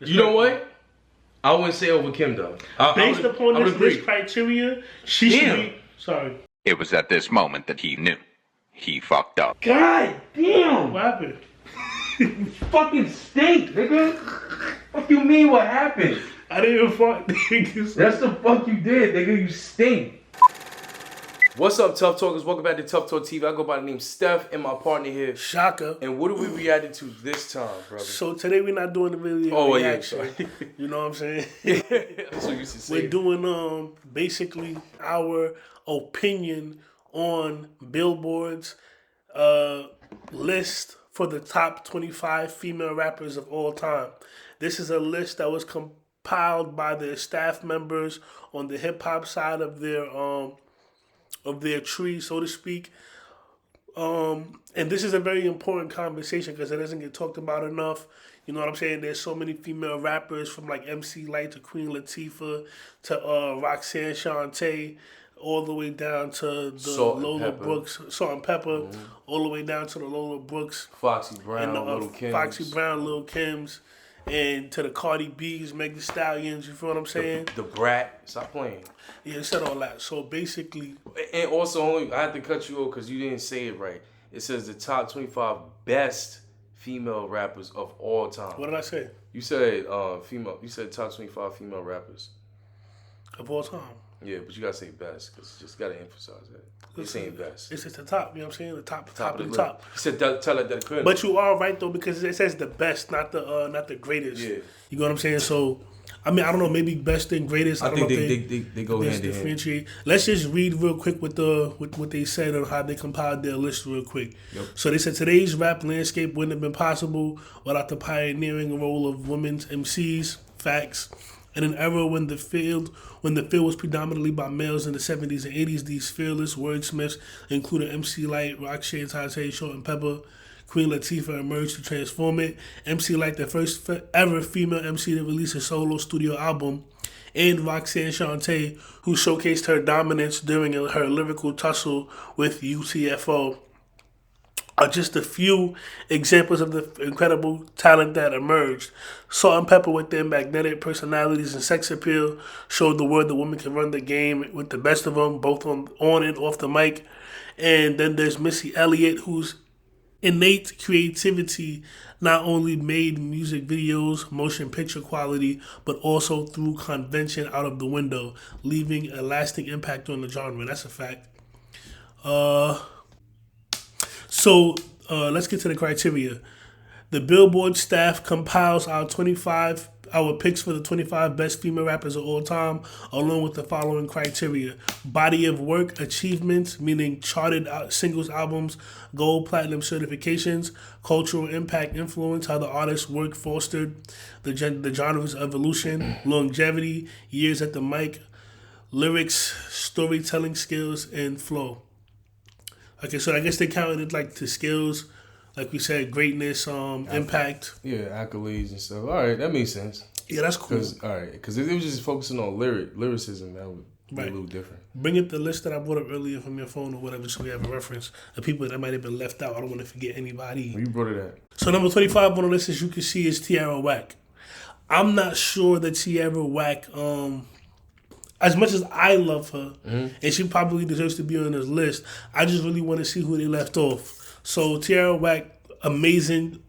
You know what? I wouldn't say over Kim though. Based upon this criteria, she should be. Sorry. It was at this moment that he knew. He fucked up. God damn! What happened? You fucking stink, nigga. What you mean? What happened? I didn't even fuck niggas. That's the fuck you did, nigga. You stink. What's up, Tough Talkers? Welcome back to Tough Talk TV. I go by the name Steph and my partner here, Shaka. And what are we reacting to this time, brother? So today we're not doing the video reaction. Yeah, you know what I'm saying? Yeah, that's what you used to say. We're doing basically our opinion on Billboard's list for the top 25 female rappers of all time. This is a list that was compiled by their staff members on the hip hop side of their tree, so to speak. And this is a very important conversation because it doesn't get talked about enough. You know what I'm saying? There's so many female rappers from like MC Lyte to Queen Latifah to Roxanne Shante, all the way down to the Lola Brooks, Salt and Pepper, all the way down to the Lola Brooks, Foxy Brown, Lil' Kim, Foxy Brown, Lil' Kim's, and to the Cardi B's, Meg Thee Stallions. You feel what I'm saying? The Brat. Stop playing. Yeah, it said all that. So basically, and also I had to cut you off because you didn't say it right. It says the top 25 best female rappers of all time. What did I say? You said female. You said top 25 female rappers of all time. Yeah, but you gotta say best because you just gotta emphasize that. You're saying best. It's at the top. You know what I'm saying? The top of the top. You said tell it that credit. But you are right though because it says the best, not the greatest. Yeah. You know what I'm saying? So I mean, I don't know, maybe best and greatest. I don't know if they go hand in hand. Let's just read real quick what they said on how they compiled their list real quick. Yep. So they said today's rap landscape wouldn't have been possible without the pioneering role of women's MCs. Facts. In an era when the field was predominantly by males in the 70s and 80s, these fearless wordsmiths, including MC Lyte, Roxanne Shante, Salt and Pepper, Queen Latifah, emerged to transform it. MC Lyte, the first ever female MC to release a solo studio album, and Roxanne Shante, who showcased her dominance during her lyrical tussle with UTFO, are just a few examples of the incredible talent that emerged. Salt and Pepper, with their magnetic personalities and sex appeal, showed the world that women can run the game with the best of them, both on and off the mic. And then there's Missy Elliott, whose innate creativity not only made music videos motion picture quality, but also threw convention out of the window, leaving a lasting impact on the genre. That's a fact. So let's get to the criteria. The Billboard staff compiles our picks for the 25 best female rappers of all time, along with the following criteria: body of work, achievements, meaning charted singles albums, gold, platinum certifications; cultural impact, influence, how the artist's work fostered the genre's evolution; longevity, years at the mic; lyrics, storytelling skills, and flow. Okay, so I guess they counted like the skills, like we said, greatness, impact. Yeah, accolades and stuff. All right, that makes sense. Yeah, that's cool. Because if it was just focusing on lyricism, that would be a little different. Bring up the list that I brought up earlier from your phone or whatever, so we have a reference of people that might have been left out. I don't want to forget anybody. You brought it up. So number 25 on the list, as you can see, is Tierra Whack. I'm not sure that Tierra Whack, as much as I love her, and she probably deserves to be on this list, I just really want to see who they left off. So Tierra Whack, amazing,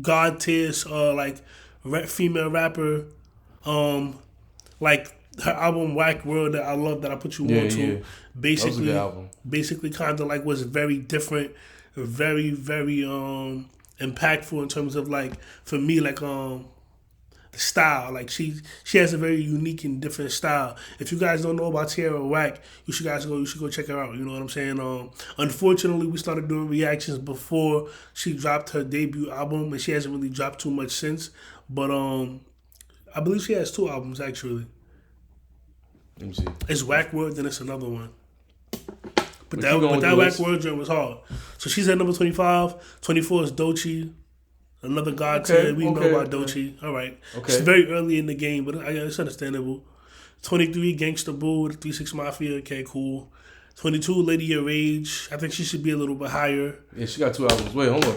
god tier, female rapper. Like her album Whack World that I love, that I put you on to. Yeah. Basically kind of like was very different, very, very impactful in terms of like, for me, like style. Like she has a very unique and different style. If you guys don't know about Tierra Whack, you should go check her out. You know what I'm saying? Unfortunately, we started doing reactions before she dropped her debut album, and she hasn't really dropped too much since. But I believe she has 2 albums actually. Let me see. It's Whack World, then it's another one. But that Whack World joint was hard. So she's at number 25. 24 is Doechii. Another god tier. We know about Doechii. All right. Okay. It's very early in the game, but it's understandable. 23, Gangsta Boo with 3 6 Mafia. Okay, cool. 22, Lady of Rage. I think she should be a little bit higher. Yeah, she got 2 albums. Wait, hold on.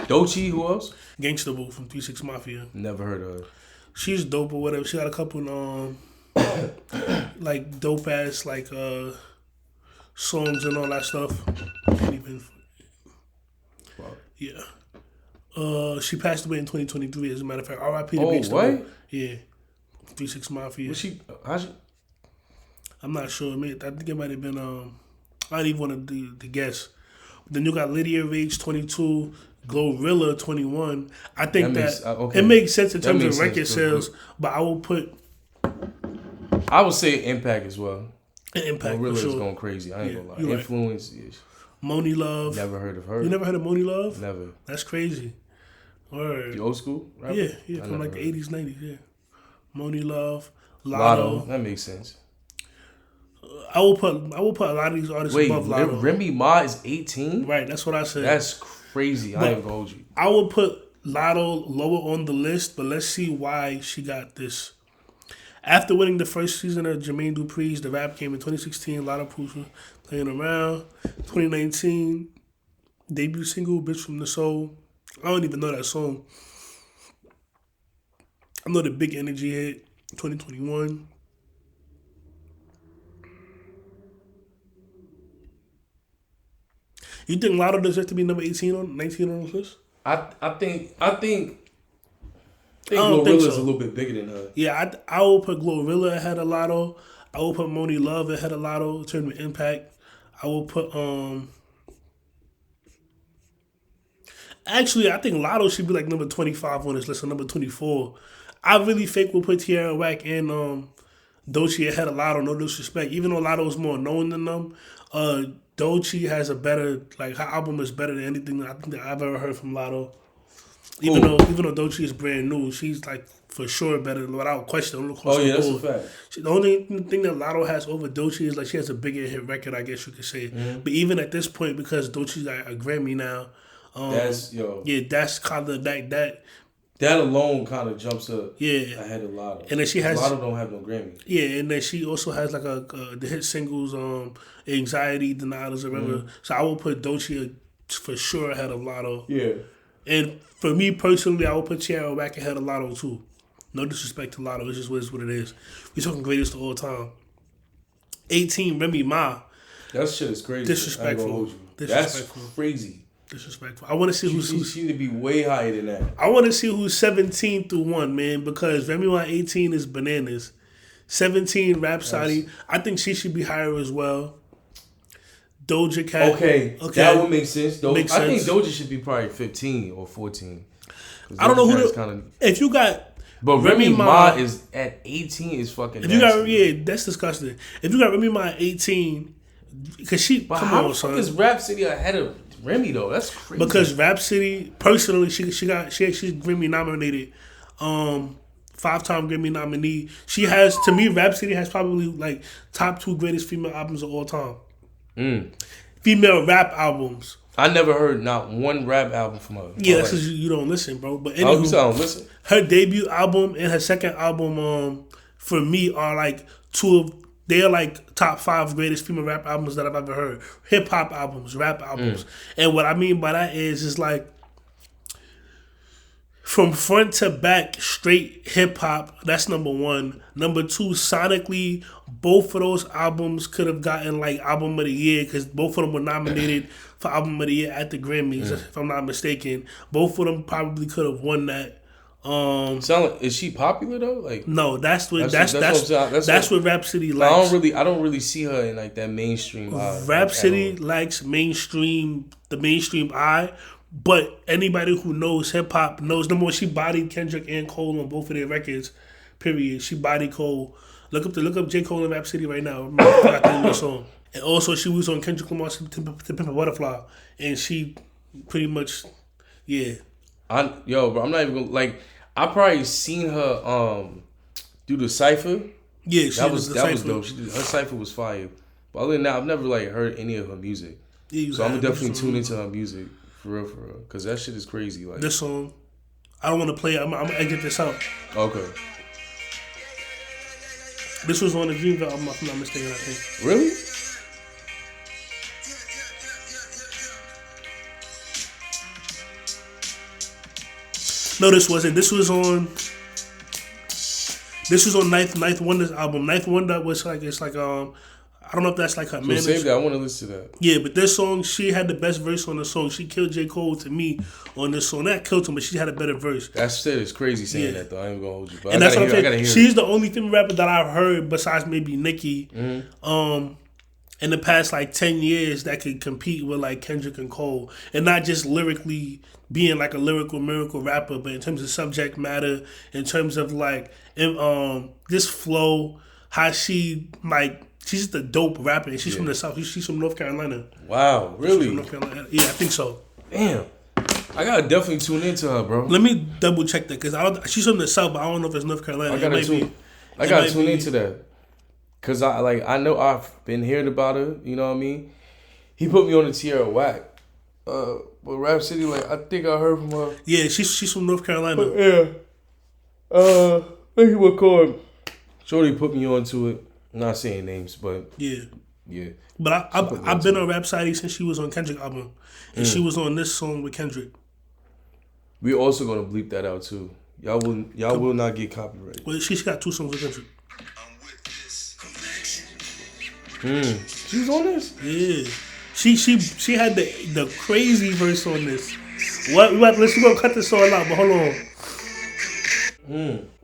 Doechii, who else? Gangsta Boo from 3 6 Mafia. Never heard of her. She's dope or whatever. She got a couple like dope ass like songs and all that stuff. Can't even. Wow. Yeah. She passed away in 2023. As a matter of fact, R.I.P. to Oh, Big what? Star. Yeah. 3-6 Mafia. Was she? How's she? I'm not sure, man. I think it might have been. I don't even want to guess. Then you got Lydia Rage 22, Glorilla 21. I think it makes sense in terms of record sales, but I will put. I would say Impact as well. Impact. Glorilla's for sure. going crazy. I ain't gonna lie. Right. Influence. Yeah. Moni Love. Never heard of her. You never heard of Moni Love? Never. That's crazy. Word. The old school? Rapper? Yeah, from like the 80s, 90s, yeah. Moni Love, Lotto. That makes sense. I will put a lot of these artists above Lotto. Remy Ma is 18? Right, that's what I said. That's crazy. I ain't gonna hold you. I will put Lotto lower on the list, but let's see why she got this. After winning the first season of Jermaine Dupri's The Rap came in 2016, Lotto Proof Playing Around. 2019, debut single, Bitch from the Soul. I don't even know that song. I know the Big Energy hit, 2021. You think Lotto deserves to be number 19 on this list? I think don't think Glorilla's so. a little bit bigger than her. Yeah, I will put Glorilla ahead of Lotto. I will put Moni Love ahead of Lotto in terms of impact. I will put actually I think Lotto should be like number 25 on this list or number 24. I really think we'll put Tierra Whack and Doechii ahead of Lotto, no disrespect. Even though Lotto is more known than them, Doechii has a better, like, her album is better than anything that I think that I've ever heard from Lotto. Even though Doechii is brand new, she's like for sure better without question. That's a fact. The only thing that Lotto has over Doechii is like she has a bigger hit record, I guess you could say. Mm-hmm. But even at this point, because Doechii's got a Grammy now, that's kind of that alone kind of jumps up ahead of Lotto. And then she has Lotto don't have no Grammy. Yeah, and then she also has like the hit singles, Anxiety, Denials, or whatever. Mm-hmm. So I will put Doechii for sure ahead of Lotto. Yeah. And for me personally, I will put Tierra back ahead of Lotto too. No disrespect to Lotto, it's just what it is. We're talking greatest of all time. 18, Remy Ma. That shit is crazy. Disrespectful. That's crazy. Disrespectful. I want to see who's. She need to be way higher than that. I want to see who's 17 through 1, man, because Remy Ma 18 is bananas. 17, Rhapsody. I think she should be higher as well. Doja Cat. Okay. That would make sense. I think Doja should be probably 15 or 14. I don't know who if you got. But Remy Ma is at 18 is fucking. If you got that's disgusting. If you got Remy Ma at 18, because she. But how the fuck is Rhapsody ahead of Remy though? That's crazy. Because Rhapsody, personally, she's Grammy nominated, 5-time Grammy nominee. She has, to me, Rhapsody has probably like top 2 greatest female albums of all time. Female rap albums. I never heard not one rap album from her. Yeah, that's because you don't listen, bro. But anywho, I don't listen. Her debut album and her second album, for me, are like they're like top 5 greatest female rap albums that I've ever heard. Hip hop albums, rap albums. And what I mean by that is like from front to back, straight hip hop. That's number 1. Number 2, sonically, both of those albums could have gotten like album of the year because both of them were nominated for album of the year at the Grammys, if I'm not mistaken. Both of them probably could have won that. Is she popular though? Like no, that's what Rhapsody likes. I don't really see her in like that mainstream eye. Rhapsody likes the mainstream eye, but anybody who knows hip hop knows. Number one, she bodied Kendrick and Cole on both of their records. Period. She bodied Cole. Look up J. Cole and Rhapsody right now. I forgot the name of the song. And also, she was on Kendrick Lamar's To Pimp a Butterfly, and she pretty much, yeah. Bro, I'm not even gonna like. I probably seen her do the cipher. Yeah, that was dope. Her cipher was fire. But other than that, I've never like heard any of her music. Yeah, so I'm gonna definitely tune into her music for real, because that shit is crazy. Like this song, I don't want to play it. I'm gonna edit this out. Okay. This was on the Dreamville album, if I'm not mistaken. I think. Really? No, this wasn't. This was on. This was on Ninth Wonder's album. Ninth Wonder was like I don't know if that's like her manager. Save that. I want to listen to that. Yeah, but this song, she had the best verse on the song. She killed J. Cole to me on this song. Not killed him, but she had a better verse. That shit is crazy saying that though. I ain't gonna hold you. But and that's what I'm saying. She's the only female rapper that I've heard besides maybe Nicki. In the past like 10 years that could compete with like Kendrick and Cole, and not just lyrically being like a lyrical miracle rapper, but in terms of subject matter, in terms of like this flow, how she like she's just a dope rapper. And she's from the South. She's from North Carolina. Wow, really? North Carolina. Yeah, I think so. Damn, I gotta definitely tune into her, bro. Let me double check that because she's from the South, but I don't know if it's North Carolina. I gotta tune into that. Cause I know I've been hearing about her, you know what I mean? He put me on the Tierra Whack. But Rap City, like I think I heard from her. Yeah, she's from North Carolina. But yeah. Thank you for calling. Shorty put me onto it. I'm not saying names, but yeah. But I've been on Rap City since she was on Kendrick album. And she was on this song with Kendrick. We're also gonna bleep that out too. Y'all will not get copyrighted. Well, she's got 2 songs with Kendrick. She was on this? Yeah. She had the crazy verse on this. What? We're gonna cut this song out, but hold on.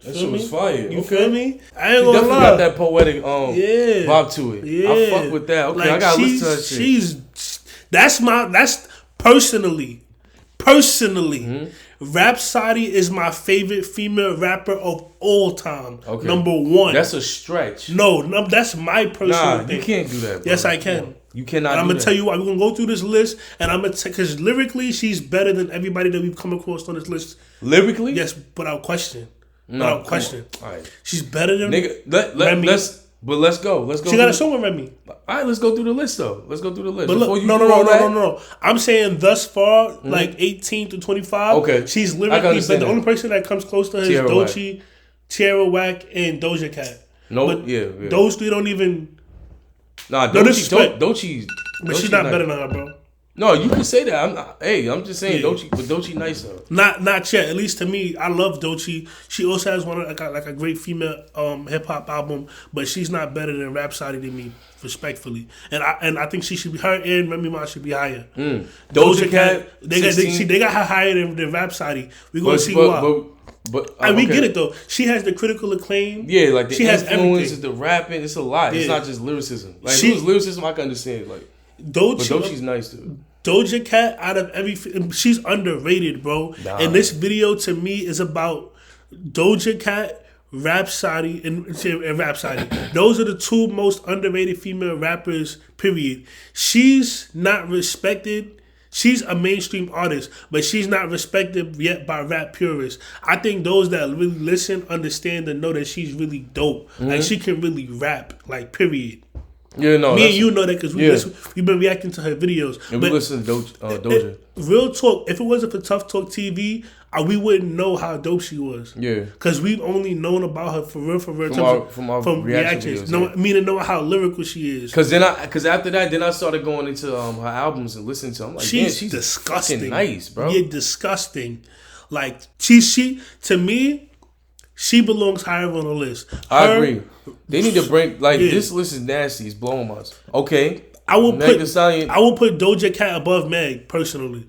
That shit was fire. You feel me? I ain't gonna definitely got that poetic vibe to it. Yeah. I fuck with that. Okay, like, I gotta listen to that shit. That's personally. Rhapsody is my favorite female rapper of all time. Okay. Number 1. That's a stretch. No, that's my personal thing. You can't do that, bro. Yes, I can. You cannot and I'm going to tell you why. We're going to go through this list, and I'm going to because lyrically, she's better than everybody that we've come across on this list. Lyrically? Yes, without question. No, without question. All right. She's better than Remy. Let's go. She got a song with Remy. All right, let's go through the list, though. Let's go through the list. But look, no. I'm saying thus far, like 18 to 25, okay. She's lyrically, but the only person that comes close to her is Doechii, Tierra Whack, and Doja Cat. Those 3 don't even... Nah, Doechii... But she's not better than her, bro. No, you can say that. I'm just saying Doechii nice though. Not yet. At least to me, I love Doechii. She also has one like a great female hip hop album, but she's not better than Rhapsody to me, respectfully. And I think she should be her and Remy Ma should be higher. Doja Cat, they got her higher than Rhapsody. We gonna see why. But we get it though. She has the critical acclaim. Yeah, like she has influences, the rapping. It's a lot. Yeah. It's not just lyricism. Like if it was lyricism, I can understand. Like. Doechii's nice too. Doja Cat, out of she's underrated, bro. Nah. And this video to me is about Doja Cat, Rhapsody, and Rhapsody. Those are the 2 most underrated female rappers. Period. She's not respected. She's a mainstream artist, but she's not respected yet by rap purists. I think those that really listen, understand, and know that she's really dope. Like she can really rap. Like period. Yeah, no. Me and you know that because we've been reacting to her videos. And we listen to Doja. Real talk, if it wasn't for Tuftalk TV, we wouldn't know how dope she was. Yeah. Because we've only known about her for real. From our reactions. Meaning knowing how lyrical she is. Because after that, I started going into her albums and listening to them. I'm like, she's disgusting. Nice, bro. Yeah, disgusting. Like, she to me... She belongs higher on the list. I agree. They need to bring this list is nasty. It's blowing us. Okay. I will put Doja Cat above Meg personally.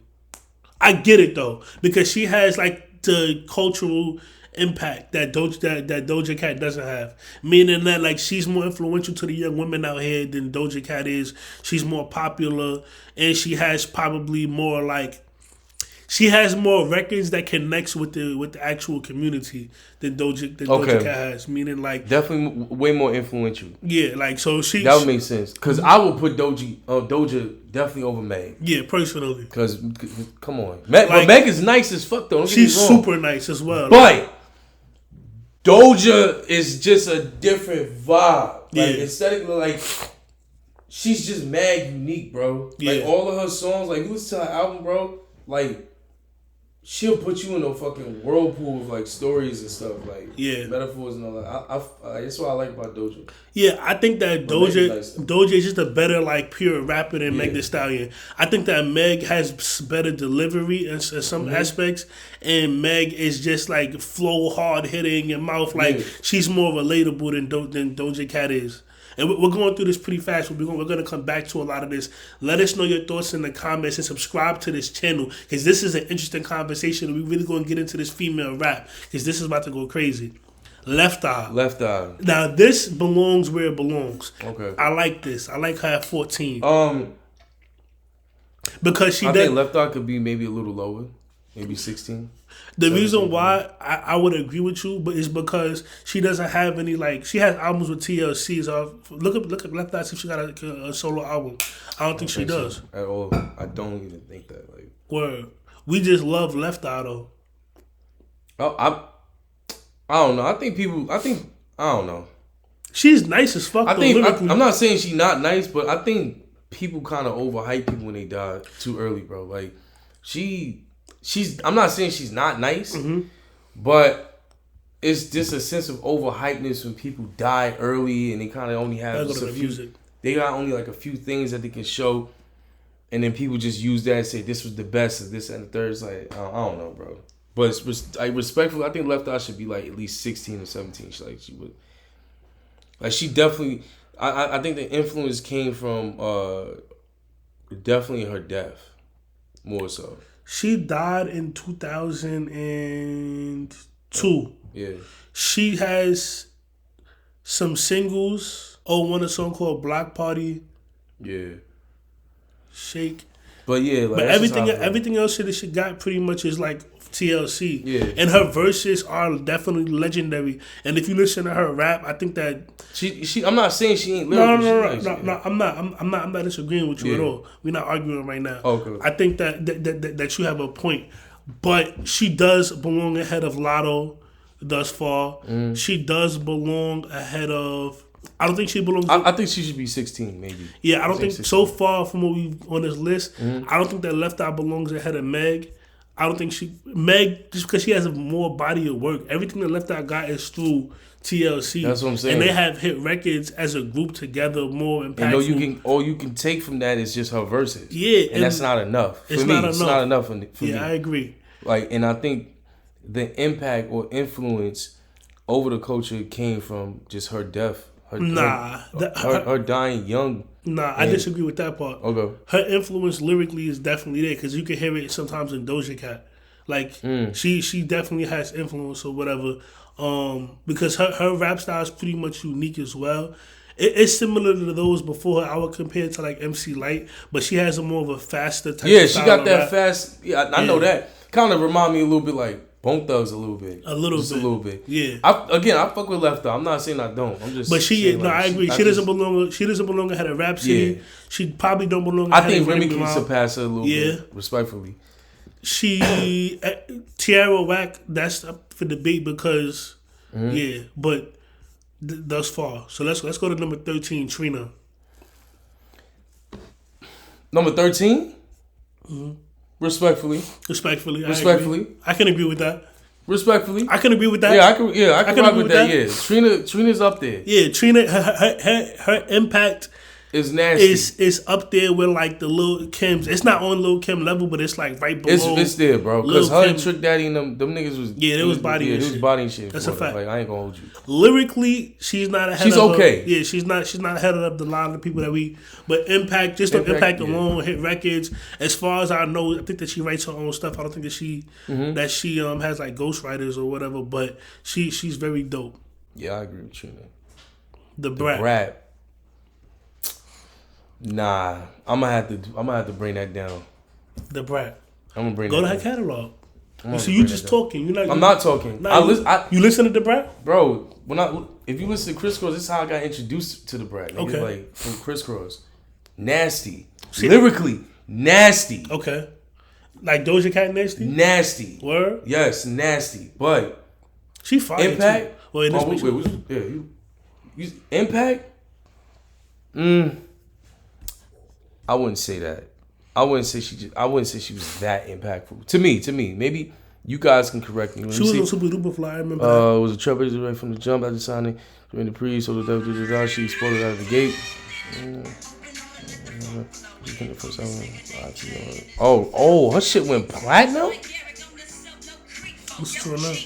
I get it though because she has like the cultural impact that Doja Cat doesn't have. Meaning that like she's more influential to the young women out here than Doja Cat is. She's more popular and she has probably more like. She has more records that connects with the actual community than Doja Cat has. Meaning, like definitely way more influential. Yeah, like so she that would make sense because I would put Doja definitely over Meg. Yeah, personally. Because come on, but Meg is nice as fuck though. She's super nice as well. But Doja is just a different vibe. Like aesthetically, like she's just mad unique, bro. Yeah. Like all of her songs, like you listen to her album, bro, like. she'll put you in a fucking whirlpool of like stories and stuff, like yeah, metaphors and all that. That's what I like about Doja. Yeah, I think that Doja is just a better like pure rapper than Meg Thee Stallion. I think that Meg has better delivery in some aspects, and Meg is just like flow hard hitting in your mouth. Like she's more relatable than Doja Cat is. And we're going through this pretty fast. We're going to come back to a lot of this. Let us know your thoughts in the comments and subscribe to this channel because this is an interesting conversation. We're really going to get into this female rap because this is about to go crazy. Left Eye. Left Eye. Now, this belongs where it belongs. Okay. I like this. I like her at 14. Because I think Left Eye could be maybe a little lower. Maybe 16. The reason why I would agree with you, but is because she doesn't have any like she has albums with TLC. So look up Left Eye see if she got a solo album. I don't think she does so, at all. I don't even think that. Like word, we just love Left Eye though. I don't know. I don't know. She's nice as fuck. I'm not saying she's not nice, but I think people kind of overhype people when they die too early, bro. Like I'm not saying she's not nice, but it's just a sense of overhypeness when people die early and they kind of only have just a few. Music. They got only like a few things that they can show, and then people just use that and say this was the best of this and the third. It's like I don't know, bro. But respectfully, I think Left Eye should be like at least 16 or 17. She definitely. I think the influence came from definitely her death, more so. She died in 2002. Yeah. She has some singles. One a song called Block Party. Yeah. Shake. But yeah, like, but everything else that she got pretty much is like TLC. Yeah. And her verses are definitely legendary. And if you listen to her rap, I think that she I'm not saying she ain't lyrical. No, I'm not disagreeing with you at all. We're not arguing right now. Okay. I think that you have a point. But she does belong ahead of Lotto thus far. She does belong ahead of I don't think she belongs. I think she should be 16, maybe. Yeah, I don't think 16. So far from what we on this list, I don't think that Left Eye belongs ahead of Meg. I don't think Meg, just because she has a more body of work. Everything that Left Eye got is through TLC. That's what I'm saying. And they have hit records as a group together, more impactful. And all you can take from that is just her verses. Yeah, and that's not enough. It's not enough for me. Yeah, I agree. Like, and I think the impact or influence over the culture came from just her death. Her dying young. Nah, I disagree with that part. Okay. Her influence lyrically is definitely there because you can hear it sometimes in Doja Cat. Like she definitely has influence or whatever. Because her rap style is pretty much unique as well. It's similar to those before her. I would compare it to like MC Light, but she has a more of a faster type. Yeah, she got that rap. Fast. Yeah, I know that. Kind of remind me a little bit like Bone Thugs a little bit. A little bit. Yeah. I fuck with Left Eye. I'm not saying I don't. I'm just. But I agree. She doesn't belong. She doesn't belong ahead of Rhapsody. Yeah. She probably don't belong. I think Remy can surpass her a little bit. Respectfully. She Tierra Whack. That's up for debate because but thus far. So let's go to number 13, Trina. Number 13. Respectfully, I can agree with that. Respectfully, I can agree with that. Yeah, I can rock with that. Yeah, Trina's up there. Yeah, Trina, her impact is nasty. Is up there with like the Lil Kim's. It's not on Lil Kim level, but it's like right below. It's there, bro. Because her and Trick Daddy and them niggas was it was body and shit. It was body and shit. That's a fact. Like, I ain't gonna hold you. Lyrically, she's not ahead. She's okay. Yeah, she's not ahead of the line of people that we. But impact, just on impact alone, hit records. As far as I know, I think that she writes her own stuff. I don't think that she has like ghostwriters or whatever. But she's very dope. Yeah, I agree with Trina. The Brat. Nah, I'm gonna have to bring that down. The Brat. I'm gonna bring. Go to her catalog. So you just talking. I'm not talking. You listen to the Brat, bro. If you listen to Criss Cross, this is how I got introduced to the Brat. Okay, like from Criss Cross, nasty, lyrically nasty. Okay, like Doja Cat nasty. Nasty. Word. Yes, nasty. But she fire impact. Wait, impact. I wouldn't say that. I wouldn't say she was that impactful. To me. Maybe you guys can correct me. She was on Super Duper Fly, I remember that. It was a trailblazer right from the jump after signing. During the pre, so the she exploded out of the gate. Oh, her shit went platinum? What's true enough?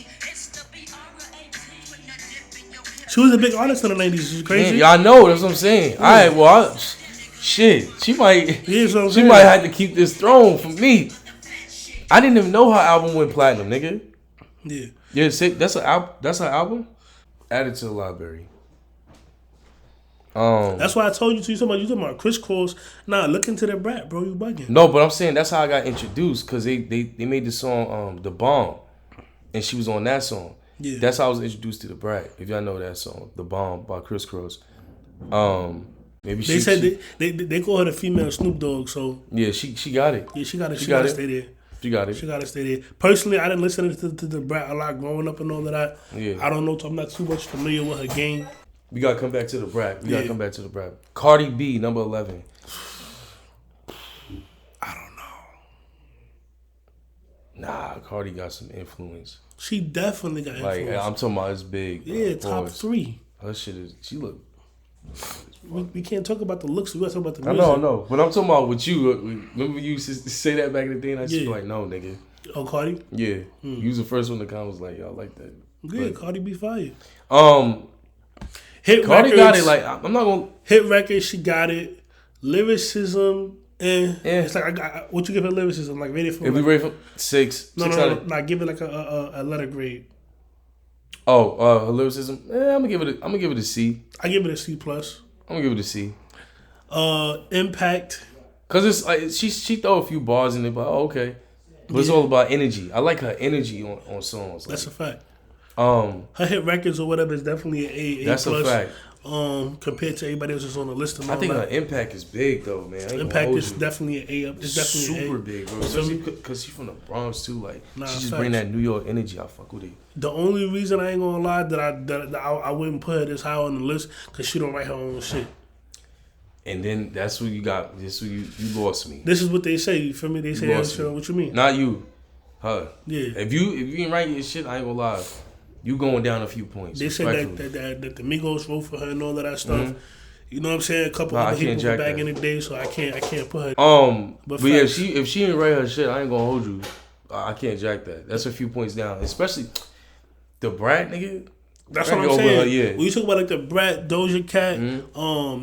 She was a big artist in the 90s. She's crazy. Yeah, I know. That's what I'm saying. Yeah. All right, well, shit. She might. Yeah, she might have to keep this throne for me. I didn't even know her album went platinum, nigga. Yeah. Yeah, that's her album. Add it to the library. That's why I told you talking about Crisscross. Nah, look into the brat, bro. You bugging. No, but I'm saying that's how I got introduced because they made the song The Bomb, and she was on that song. Yeah. That's how I was introduced to the brat. If y'all know that song, The Bomb by Crisscross. Maybe they said they call her the female Snoop Dogg. So yeah, she got it. Yeah, she got it. She got to stay there. She got it. She got to stay there. Personally, I didn't listen to the brat a lot growing up and all of that. Yeah. I don't know. I'm not too much familiar with her game. We gotta come back to the brat. Cardi B, number 11. I don't know. Nah, Cardi got some influence. She definitely got influence. Like I'm talking about, it's big. Yeah, top 3. Her shit is. She look. We can't talk about the looks. We gotta talk about the music. I know. But I'm talking about with you. Remember you used to say that back in the day, and I used to be like, no, nigga. Oh, Cardi? Yeah. You was the first one to come. Was like, y'all like that. Yeah, but, Cardi be fire. Hit Cardi records, got it. Like I'm not gonna hit records. She got it. Lyricism. It's like what you give her lyricism? Like rated for. If we rate for 6. No. Like give it like a letter grade. Oh, her lyricism. I'm gonna give it a C. I give it a C plus. I'm gonna give it a C. Impact. Cause it's like she throw a few bars in it, but okay. But it's all about energy. I like her energy on songs. That's a fact. Her hit records or whatever is definitely an A. That's plus, a fact. Compared to everybody else that's on the list. And I think that. her impact is big though, man. Impact is definitely an A up. It's definitely super big, bro. Especially because she's from the Bronx too. Like she just bring that New York energy. I fuck with it. The only reason I ain't gonna lie that I wouldn't put her this high on the list because she don't write her own shit. And then that's what you got. This you lost me. This is what they say. You feel me? They say what you mean? Not you, her. Yeah. If you ain't writing your shit, I ain't gonna lie. You going down a few points. They said that the Migos wrote for her and all of that stuff. Mm-hmm. You know what I'm saying? A couple other people back in the day, so I can't put her. But yeah, if she didn't write her shit, I ain't gonna hold you. I can't jack that. That's a few points down, especially the brat nigga. That's what I'm saying. When you talk about like the brat, Doja Cat,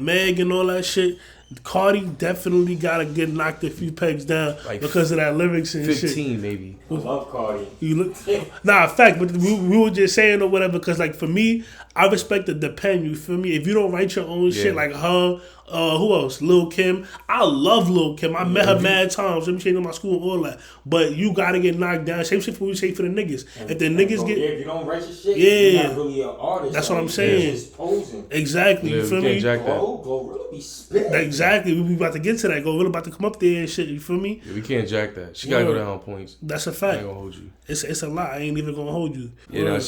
Meg, and all that shit. Cardi definitely gotta get knocked a few pegs down like because of that lyrics and 15 shit. 15 maybe. I love Cardi. You look, fact, but we were just saying or whatever because like for me, I respect the pen. You feel me? If you don't write your own shit like her, who else? Lil' Kim. I love Lil' Kim. I met her mad times. I'm changing my school and all that. But you gotta get knocked down. Same shit for we say for the niggas. If the niggas get, if you don't write your shit, you're not really an artist. That's what I'm saying. You're just posing. Exactly. You feel me? Go really be spitting. Exactly. We about to get to that. Go really about to come up there and shit. You feel me? Yeah, we can't jack that. She gotta go down on points. That's a fact. I ain't gonna hold you. It's a lot. I ain't even gonna hold you. Yeah,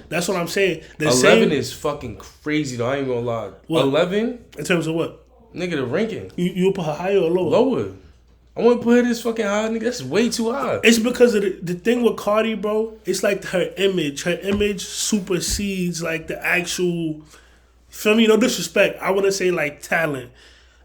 That's what I'm saying. 11 is fucking crazy though. I ain't gonna lie. What? 11 in terms of what? Nigga, the ranking. You put her higher or lower? Lower. I wouldn't put her this fucking high, nigga. That's way too high. It's because of the thing with Cardi, bro. It's like her image. Her image supersedes like the actual. Feel me? No disrespect. I want to say like talent.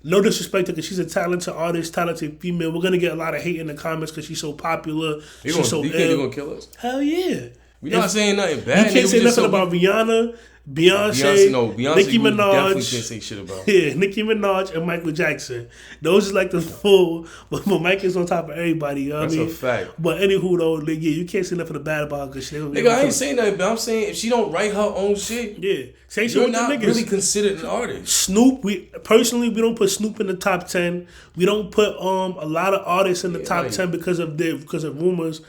No disrespect because she's a talented artist, talented female. We're gonna get a lot of hate in the comments because she's so popular. You think they're gonna kill us? Hell yeah. We're not saying nothing bad. You can't say nothing about Rihanna, Beyonce, Nicki Minaj. Definitely can't say shit about. Yeah, Nicki Minaj and Michael Jackson. Those is like the full. But Mike is on top of everybody. You know what I mean? That's a fact. But anywho though, yeah, you can't say nothing bad about her because she. Nigga, I ain't saying nothing. But I'm saying if she don't write her own shit, say you're not really considered an artist. Snoop, we don't put Snoop in the top 10. We don't put a lot of artists in the top 10 because of rumors.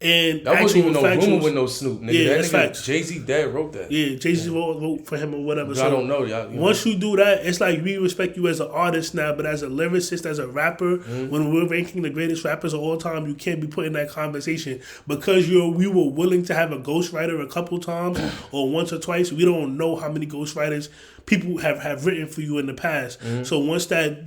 And that wasn't even no factuals, rumor with no Snoop, nigga. Yeah, that that's nigga, facts. Jay-Z dad wrote that. Yeah, Jay-Z wrote for him or whatever. So I don't know, y'all. Once you do that, it's like we respect you as an artist now, but as a lyricist, as a rapper, when we're ranking the greatest rappers of all time, you can't be put in that conversation because we were willing to have a ghostwriter a couple times or once or twice. We don't know how many ghostwriters people have written for you in the past. So once that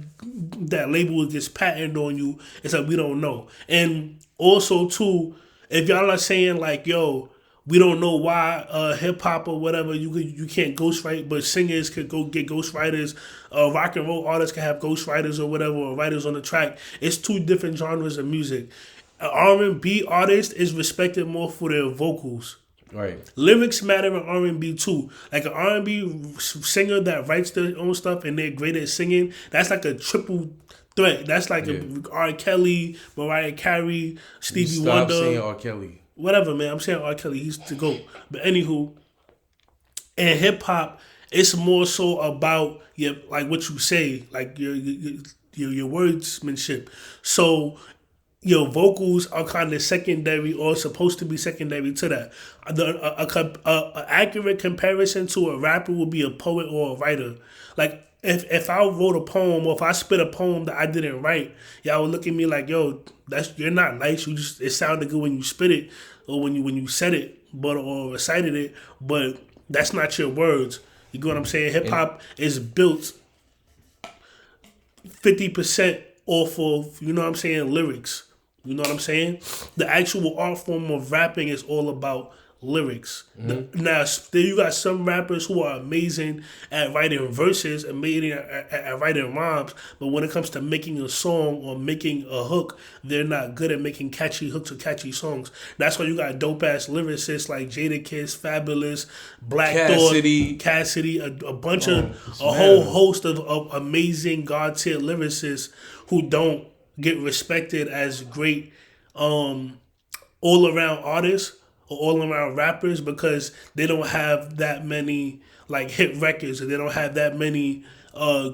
label gets patented on you, it's like we don't know. And also too, if y'all are saying like, yo, we don't know why hip hop or whatever you can't ghostwrite, but singers could go get ghostwriters. Rock and roll artists can have ghostwriters or whatever, or writers on the track. It's two different genres of music. An R&B artist is respected more for their vocals. Right. Lyrics matter in R&B too. Like an R&B singer that writes their own stuff and they're great at singing, that's like a triple threat. That's like a R. Kelly, Mariah Carey, Stevie Wonder. Stop saying R. Kelly. Whatever, man. I'm saying R. Kelly. He's the GOAT. But anywho, in hip hop, it's more so about like what you say, like your wordsmanship. So your vocals are kind of secondary or supposed to be secondary to that. A accurate comparison to a rapper would be a poet or a writer. Like if I wrote a poem or if I spit a poem that I didn't write, y'all would look at me like, yo, you're not nice. It sounded good when you spit it or when you said it, or recited it, but that's not your words. You get what I'm saying? Hip hop is built 50% off of, you know what I'm saying, lyrics. You know what I'm saying? The actual art form of rapping is all about lyrics. Now, you got some rappers who are amazing at writing verses, amazing at writing rhymes, but when it comes to making a song or making a hook, they're not good at making catchy hooks or catchy songs. That's why you got dope-ass lyricists like Jadakiss, Fabulous, Black Cassidy, a bunch of a whole host of amazing God-tier lyricists who don't get respected as great all-around artists or all-around rappers because they don't have that many like hit records or they don't have that many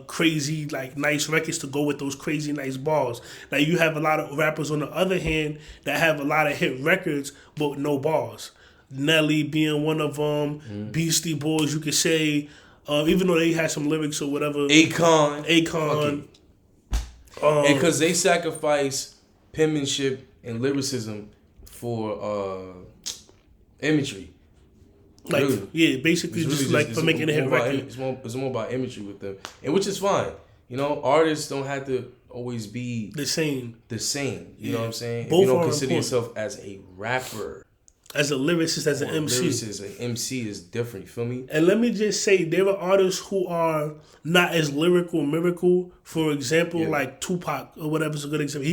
crazy like nice records to go with those crazy nice bars. Now you have a lot of rappers on the other hand that have a lot of hit records but no bars. Nelly being one of them, Beastie Boys you could say, even though they had some lyrics or whatever. Akon. And because they sacrifice penmanship and lyricism for imagery. Like, really. Basically it's just like for making a hit record. It's more about imagery with them. And which is fine. You know, artists don't have to always be the same. You know what I'm saying? Both if you don't consider yourself as a rapper. As a lyricist, as an MC. Lyricist, an MC is different, you feel me? And let me just say, there are artists who are not as lyrical. For example, like Tupac or whatever is a good example.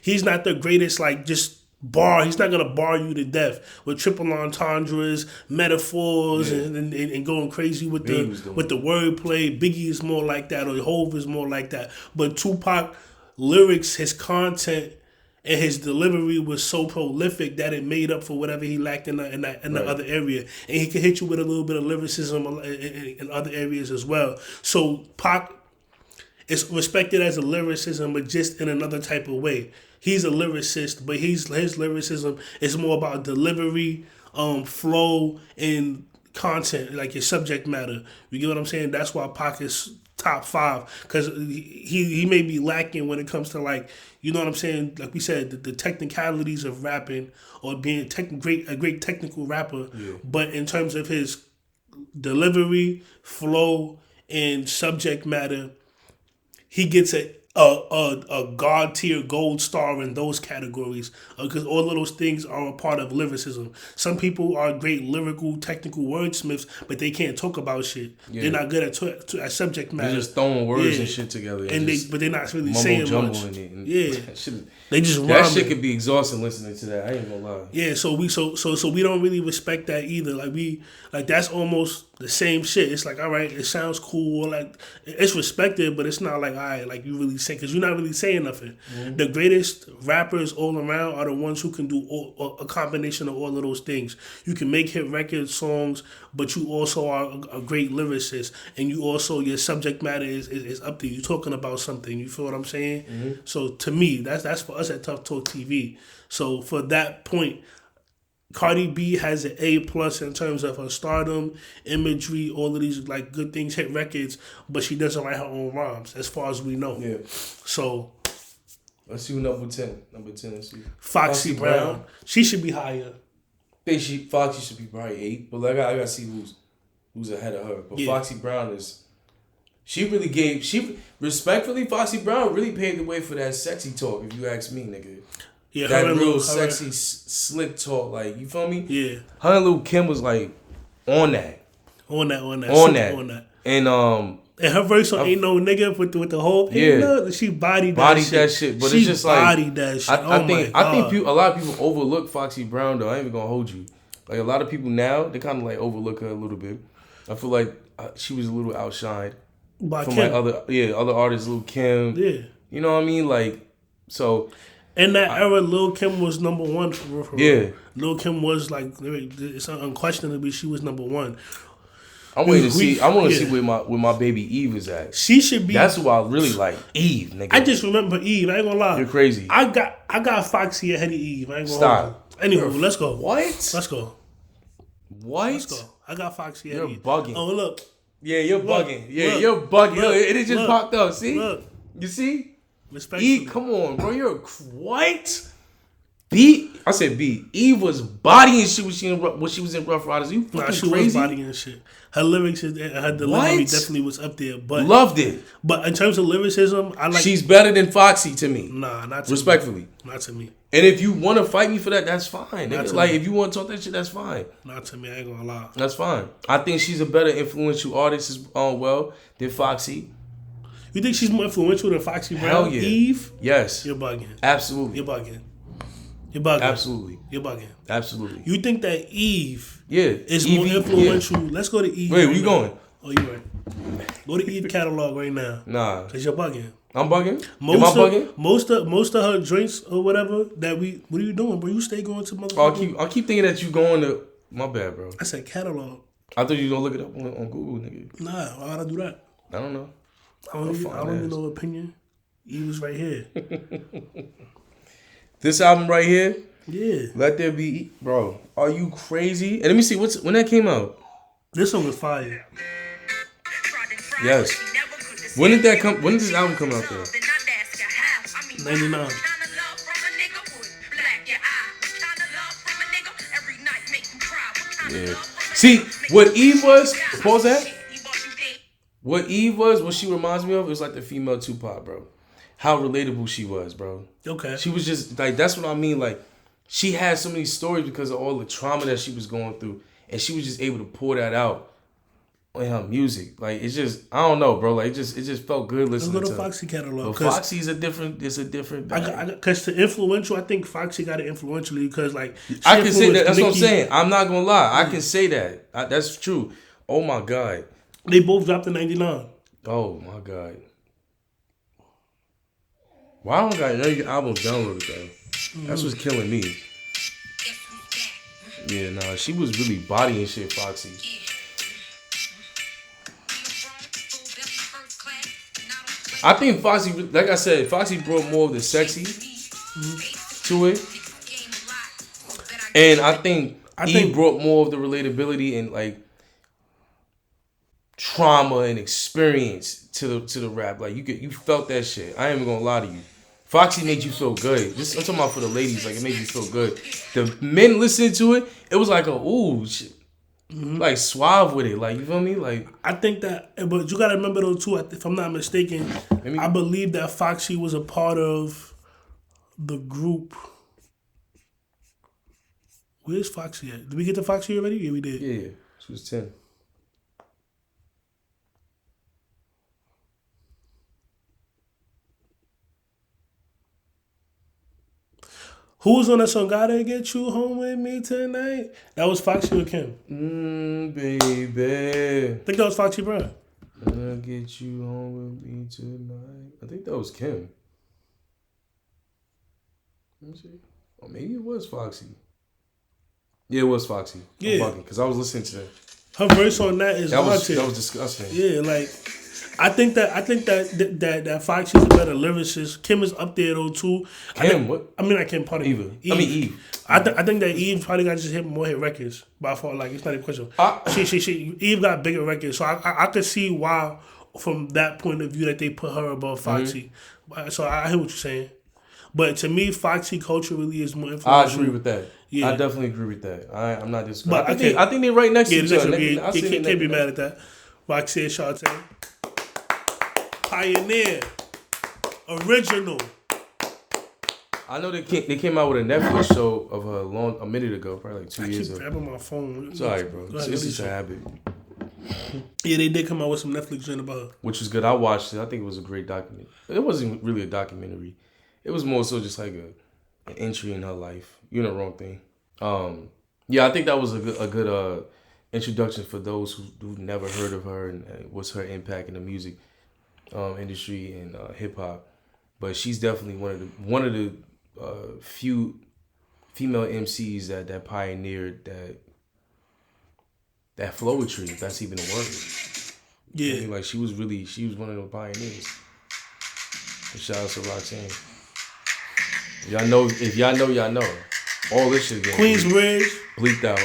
He's not the greatest, like, just bar. He's not going to bar you to death with triple entendres, metaphors, and going crazy with the wordplay. Biggie is more like that, or Hove is more like that. But Tupac lyrics, his content, and his delivery was so prolific that it made up for whatever he lacked in the other area. And he could hit you with a little bit of lyricism in other areas as well. So Pac is respected as a lyricist, but just in another type of way. He's a lyricist, but his lyricism is more about delivery, flow, and content, like your subject matter. You get what I'm saying? That's why Pac is top 5, because he may be lacking when it comes to, like, you know what I'm saying, like we said, the technicalities of rapping or being a great technical rapper, but in terms of his delivery, flow, and subject matter, he gets a God tier gold star in those categories because all of those things are a part of lyricism. Some people are great lyrical, technical wordsmiths, but they can't talk about shit. They're not good at subject matter. They're just throwing words and shit together, but they're not really saying much. In it. They just that shit could be exhausting listening to that. I ain't gonna lie. Yeah, so we don't really respect that either. Like that's almost the same shit. It's like, all right, it sounds cool, like it's respected, but it's not like, all right, like you really say, because you're not really saying nothing. Mm-hmm. The greatest rappers all around are the ones who can do a combination of all of those things. You can make hit record songs, but you also are a great lyricist, and you also, your subject matter is up there. You're talking about something. You feel what I'm saying? Mm-hmm. So to me, that's for us at Tuftalk TV. So for that point, Cardi B has an A+ in terms of her stardom, imagery, all of these like good things, hit records, but she doesn't write her own rhymes, as far as we know. Yeah. So let's see who number 10. Number 10, let's see. Foxy Brown. She should be higher. I think Foxy should be probably 8, but I gotta see who's ahead of her. But Foxy Brown is, respectfully, Foxy Brown really paved the way for that sexy talk, if you ask me, nigga. Yeah, that real sexy, slick talk, like, you feel me? Yeah. Her and Lil Kim was like on that. On that. And her verse on Ain't No Nigga with the whole she bodied that shit. But it's just like bodied that shit. I think a lot of people overlook Foxy Brown though. I ain't even gonna hold you. Like a lot of people now, they kind of like overlook her a little bit. I feel like she was a little outshined by from Kim. like other artists, Lil Kim. Yeah. You know what I mean? Like so. In that era, Lil Kim was number one for real. Yeah. Lil Kim was like, it's unquestionably she was number one. I'm waiting to see. I want to see where my baby Eve is at. She should be. That's who I really like. Eve, nigga. I just remember Eve. I ain't gonna lie. You're crazy. I got Foxy ahead of Eve. I ain't gonna Stop. Anywho, let's go. What? Let's go. What? Let's go. I got Foxy ahead of Eve. You're bugging. Oh look. Yeah, you're bugging. Yeah, you're bugging. Look, it just popped up. See? Look. You see? Respectfully. Eve, come on, bro. You're what? I said B. Eve was bodying shit when she was in Rough Riders. You fucking she crazy? was bodying shit. Her lyrics and her delivery definitely was up there. But loved it. But in terms of lyricism, I like. She's better than Foxy to me. Nah, not to respectfully. Me. Not to me. And if you want to fight me for that, that's fine. Like if you want to talk that shit, that's fine. Not to me. I ain't gonna lie. That's fine. I think she's a better influential artist than Foxy. You think she's more influential than Foxy Brown? Hell yeah. Eve? Yes. You're bugging. Absolutely. You're bugging. Absolutely. You're bugging. Absolutely. You think that Eve is Eve, more influential? Yeah. Let's go to Eve. Wait, where you going? Oh, you right. Go to Eve catalog right now. Nah. Because you're bugging. I'm bugging? Am I bugging? Most of her drinks or whatever what are you doing, bro? You stay going to motherfucker. I keep thinking that you going to, my bad, bro. I said catalog. I thought you was going to look it up on Google, nigga. Nah, why would I do that? I don't know. I don't need no opinion. Eve is right here. This album right here? Yeah. Let There Be, bro. Are you crazy? And let me see when that came out. This song was fire. Yes. When did this album come out there? 99. Yeah. See, what Eve was, pause that. What Eve was, what she reminds me of, is like the female Tupac, bro. How relatable she was, bro. Okay. She was just, like, that's what I mean, like, she had so many stories because of all the trauma that she was going through, and she was just able to pour that out in her music. Like, it's just, I don't know, bro, like, it just felt good listening to Let's go to Foxy catalog. But Foxy's a different because the influential, I think Foxy got it influentially because, like, I can say that, that's what I'm saying. I'm not gonna lie. I can say that. That's true. Oh, my God. They both dropped in 99. Oh, my God. Why don't I got none of your albums downloaded, though? That's what's killing me. Yeah, nah, she was really bodying shit, Foxy. I think Foxy, like I said, Foxy brought more of the sexy to it. And I think Eve brought more of the relatability and, like, trauma and experience to the rap. Like, you felt that shit. I ain't even gonna lie to you. Foxy made you feel good. This I'm talking about for the ladies. Like, it made you feel good. The men listening to it, it was like a ooh shit. Like suave with it. Like, you feel me? Like, I think that, but you gotta remember though too. If I'm not mistaken, I believe that Foxy was a part of the group. Where's Foxy at? Did we get to Foxy already? Yeah, we did. Yeah, she was 10. Who was on that song? Gotta get you home with me tonight. That was Foxy or Kim? Baby. I think that was Foxy Brown. Gotta get you home with me tonight. I think that was Kim. Let me see. Or maybe it was Foxy. Yeah, it was Foxy. Yeah. Because I was listening to that. Her verse on that is haunted. That was disgusting. Yeah, like, I think that Foxy's a better lyricist. Kim is up there though too. What? I mean, I can't pardon Eve. Eve. I think that Eve probably got just hit more hit records by far. Like it's not even a question. Eve got bigger records, so I could see why from that point of view that they put her above Foxy. So I hear what you're saying. But to me, Foxy culturally is more influential. I agree with that. Yeah. I definitely agree with that. I'm not disagreeing. But I think they're right next to each other. You can't be mad at that. Roxanne Shante. Pioneer. Original. I know they came out with a Netflix show of her a minute ago, probably like 2 years ago. I keep grabbing my phone. Sorry, bro. It's just a habit. Yeah, they did come out with some Netflix joint about her. Which was good. I watched it. I think it was a great documentary. It wasn't really a documentary. It was more so just like an entry in her life. You're in the wrong thing. Yeah, I think that was a good introduction for those who never heard of her and what's her impact in the music industry and hip hop. But she's definitely one of the few female MCs that pioneered that flowetry, if that's even a word. Yeah, I mean, like she was one of the pioneers. And shout out to Roxanne. Y'all know, if y'all know, y'all know. All this shit again. Queensbridge. Bleeped out.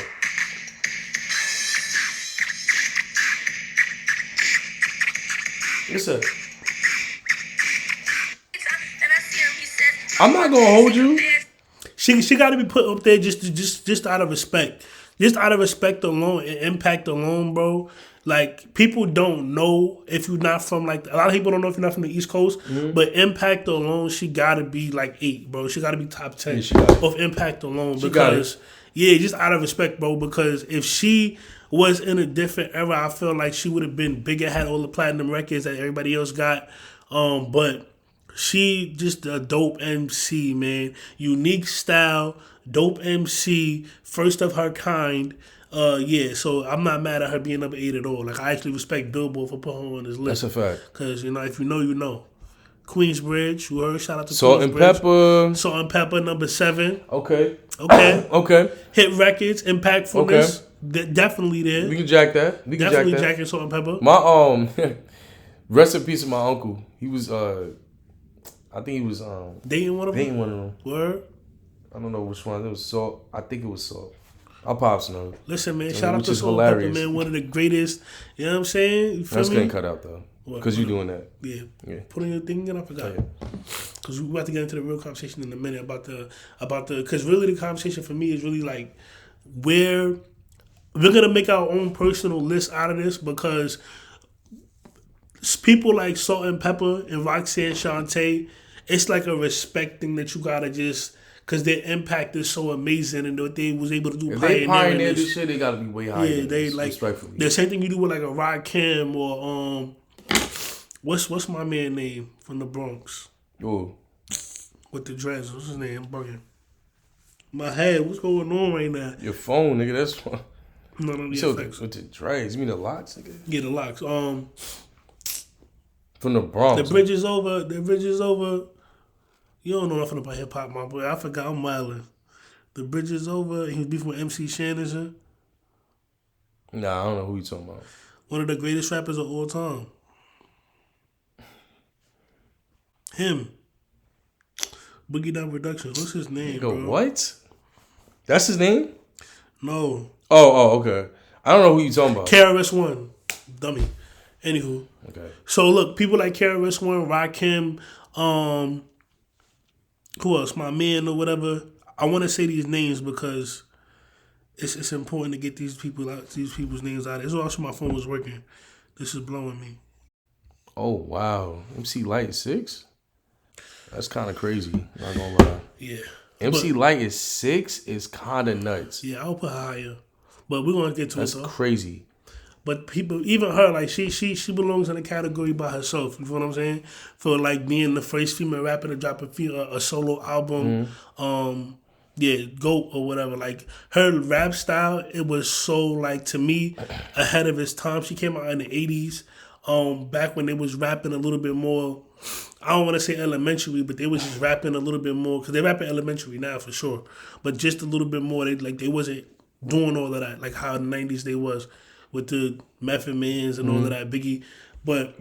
What's up? I'm not gonna hold you. She got to be put up there just out of respect. Just out of respect alone and impact alone, bro. Like, people don't know if you're not from, like, a lot of people don't know if you're not from the East Coast, but impact alone, she got to be, like, 8, bro. She got to be top 10 of impact alone. Because, yeah, just out of respect, bro, because if she was in a different era, I feel like she would have been bigger, had all the platinum records that everybody else got. But she just a dope MC, man. Unique style, dope MC, first of her kind. Yeah, so I'm not mad at her being number 8 at all. Like, I actually respect Billboard for putting her on this list. That's a fact. Because, you know, if you know, you know. Queensbridge, you heard? Shout out to Salt and Pepper. Salt and Pepper, number 7. Okay. Okay. Hit records, impactfulness. Definitely there. We can jack that. Definitely jacking Salt and Pepper. My rest in peace of my uncle. He was I think he was dating one of them. Word. I don't know which one. It was Salt. I think it was Salt. Our pops know. Listen, man. Shout out to Salt and Pepper, man. One of the greatest. You know what I'm saying? You feel That's me? getting cut out though. Because you're doing that. Yeah. Put on your thing and I forgot. Because we're about to get into the real conversation in a minute about the because really the conversation for me is really like where we're gonna make our own personal list out of this because people like Salt and Pepper and Roxanne Shante, it's like a respect thing that you gotta just. Because their impact is so amazing and what they was able to do. If they pioneered this shit, they gotta be way higher. Yeah, they like respectfully. The same thing you do with like a Rakim or what's my man name from the Bronx? Oh, with the dreads. What's his name? I'm bugging. My head. What's going on right now? Your phone, nigga. That's one. No. So with the dreads, you mean the locks, nigga? Yeah, the locks. From the Bronx. The bridge is over. The bridge is over. You don't know nothing about hip hop, my boy. I forgot. I'm wildin'. The bridge is over. He was beefing with MC Shannon. Nah, I don't know who you talking about. One of the greatest rappers of all time. Him. Boogie Down Productions. What's his name, bro? What? That's his name? No. Oh, okay. I don't know who you talking about. KRS-One. Dummy. Anywho. Okay. So look, people like KRS-One, Rakim, who else? My man or whatever. I want to say these names because it's important to get these people's names out. It's also my phone was working. This is blowing me. Oh wow, MC Light 6. That's kind of crazy. Not gonna lie. Yeah. MC Light is 6 is kind of nuts. Yeah, I'll put her higher, but we're gonna get to That's it. That's crazy. But people, even her, like she belongs in a category by herself. You feel what I'm saying? For like being the first female rapper to drop a solo album, GOAT or whatever. Like her rap style, it was so like to me ahead of its time. She came out in the '80s, back when they was rapping a little bit more. I don't want to say elementary, but they was just rapping a little bit more because they rapping elementary now for sure. But just a little bit more. They wasn't doing all of that like how in the '90s they was. With the Method Mans and all of that, Biggie. But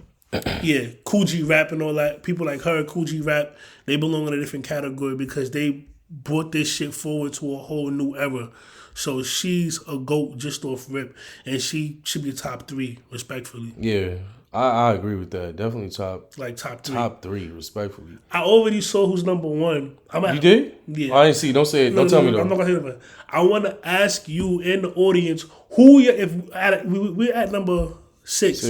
Yeah, Coogee Rap and all that. People like her, Coogee Rap, they belong in a different category because they brought this shit forward to a whole new era. So she's a GOAT just off rip, and she should be top 3, respectfully. Yeah, I agree with that. Definitely top 3. Top 3, respectfully. I already saw who's number 1. You did? Yeah. I didn't see. Don't say it. Don't tell me though. I'm not gonna say it. I want to ask you in the audience who we're at number 6.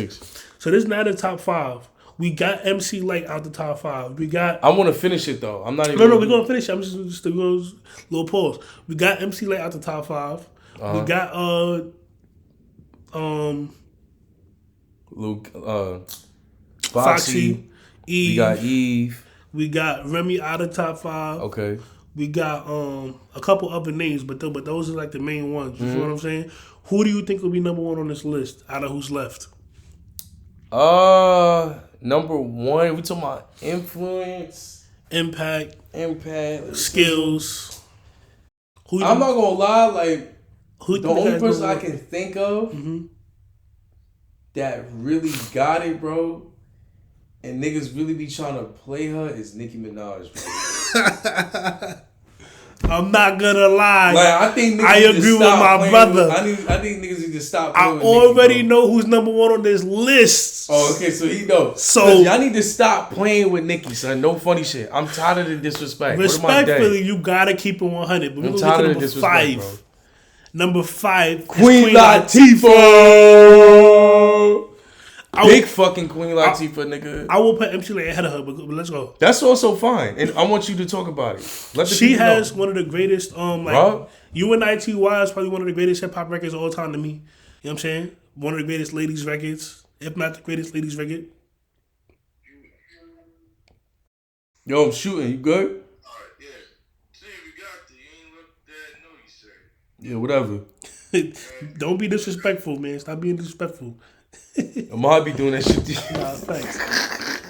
So this is not the top 5. We got MC Light out the top 5. We got. I want to finish it though. I'm not even. No, we're gonna finish it. I'm just a little pause. We got MC Light out the top 5. We got Luke, Foxy, Eve. We got Eve. We got Remy out of top 5. Okay. We got a couple other names, but those are like the main ones. You feel what I'm saying? Who do you think will be number 1 on this list out of who's left? Number 1, we talking about influence, impact, skills. I'm not gonna lie, like the only person I can think of that really got it, bro, and niggas really be trying to play her is Nicki Minaj, bro. I'm not gonna lie. Like I think I agree with my brother. I think niggas need to stop. I already know who's number 1 on this list. Oh, okay, so he knows. So y'all need to stop playing with Nicki, son. No funny shit. I'm tired of the disrespect. Respectfully, you gotta keep it 100. But I'm tired of the disrespect, bro. Number 5, Queen Latifah. Big fucking Queen Latifah, nigga. I will put MC Light ahead of her, but let's go. That's also fine, and I want you to talk about it. She has one of the greatest, UNITY is probably one of the greatest hip hop records of all time to me. You know what I'm saying? One of the greatest ladies records, if not the greatest ladies record. Yo, I'm shooting. You good? Alright, yeah. See if you got the. You ain't look that, no, you said. Yeah, whatever. Don't be disrespectful, man. Stop being disrespectful. I might be doing that shit. Nah, thanks.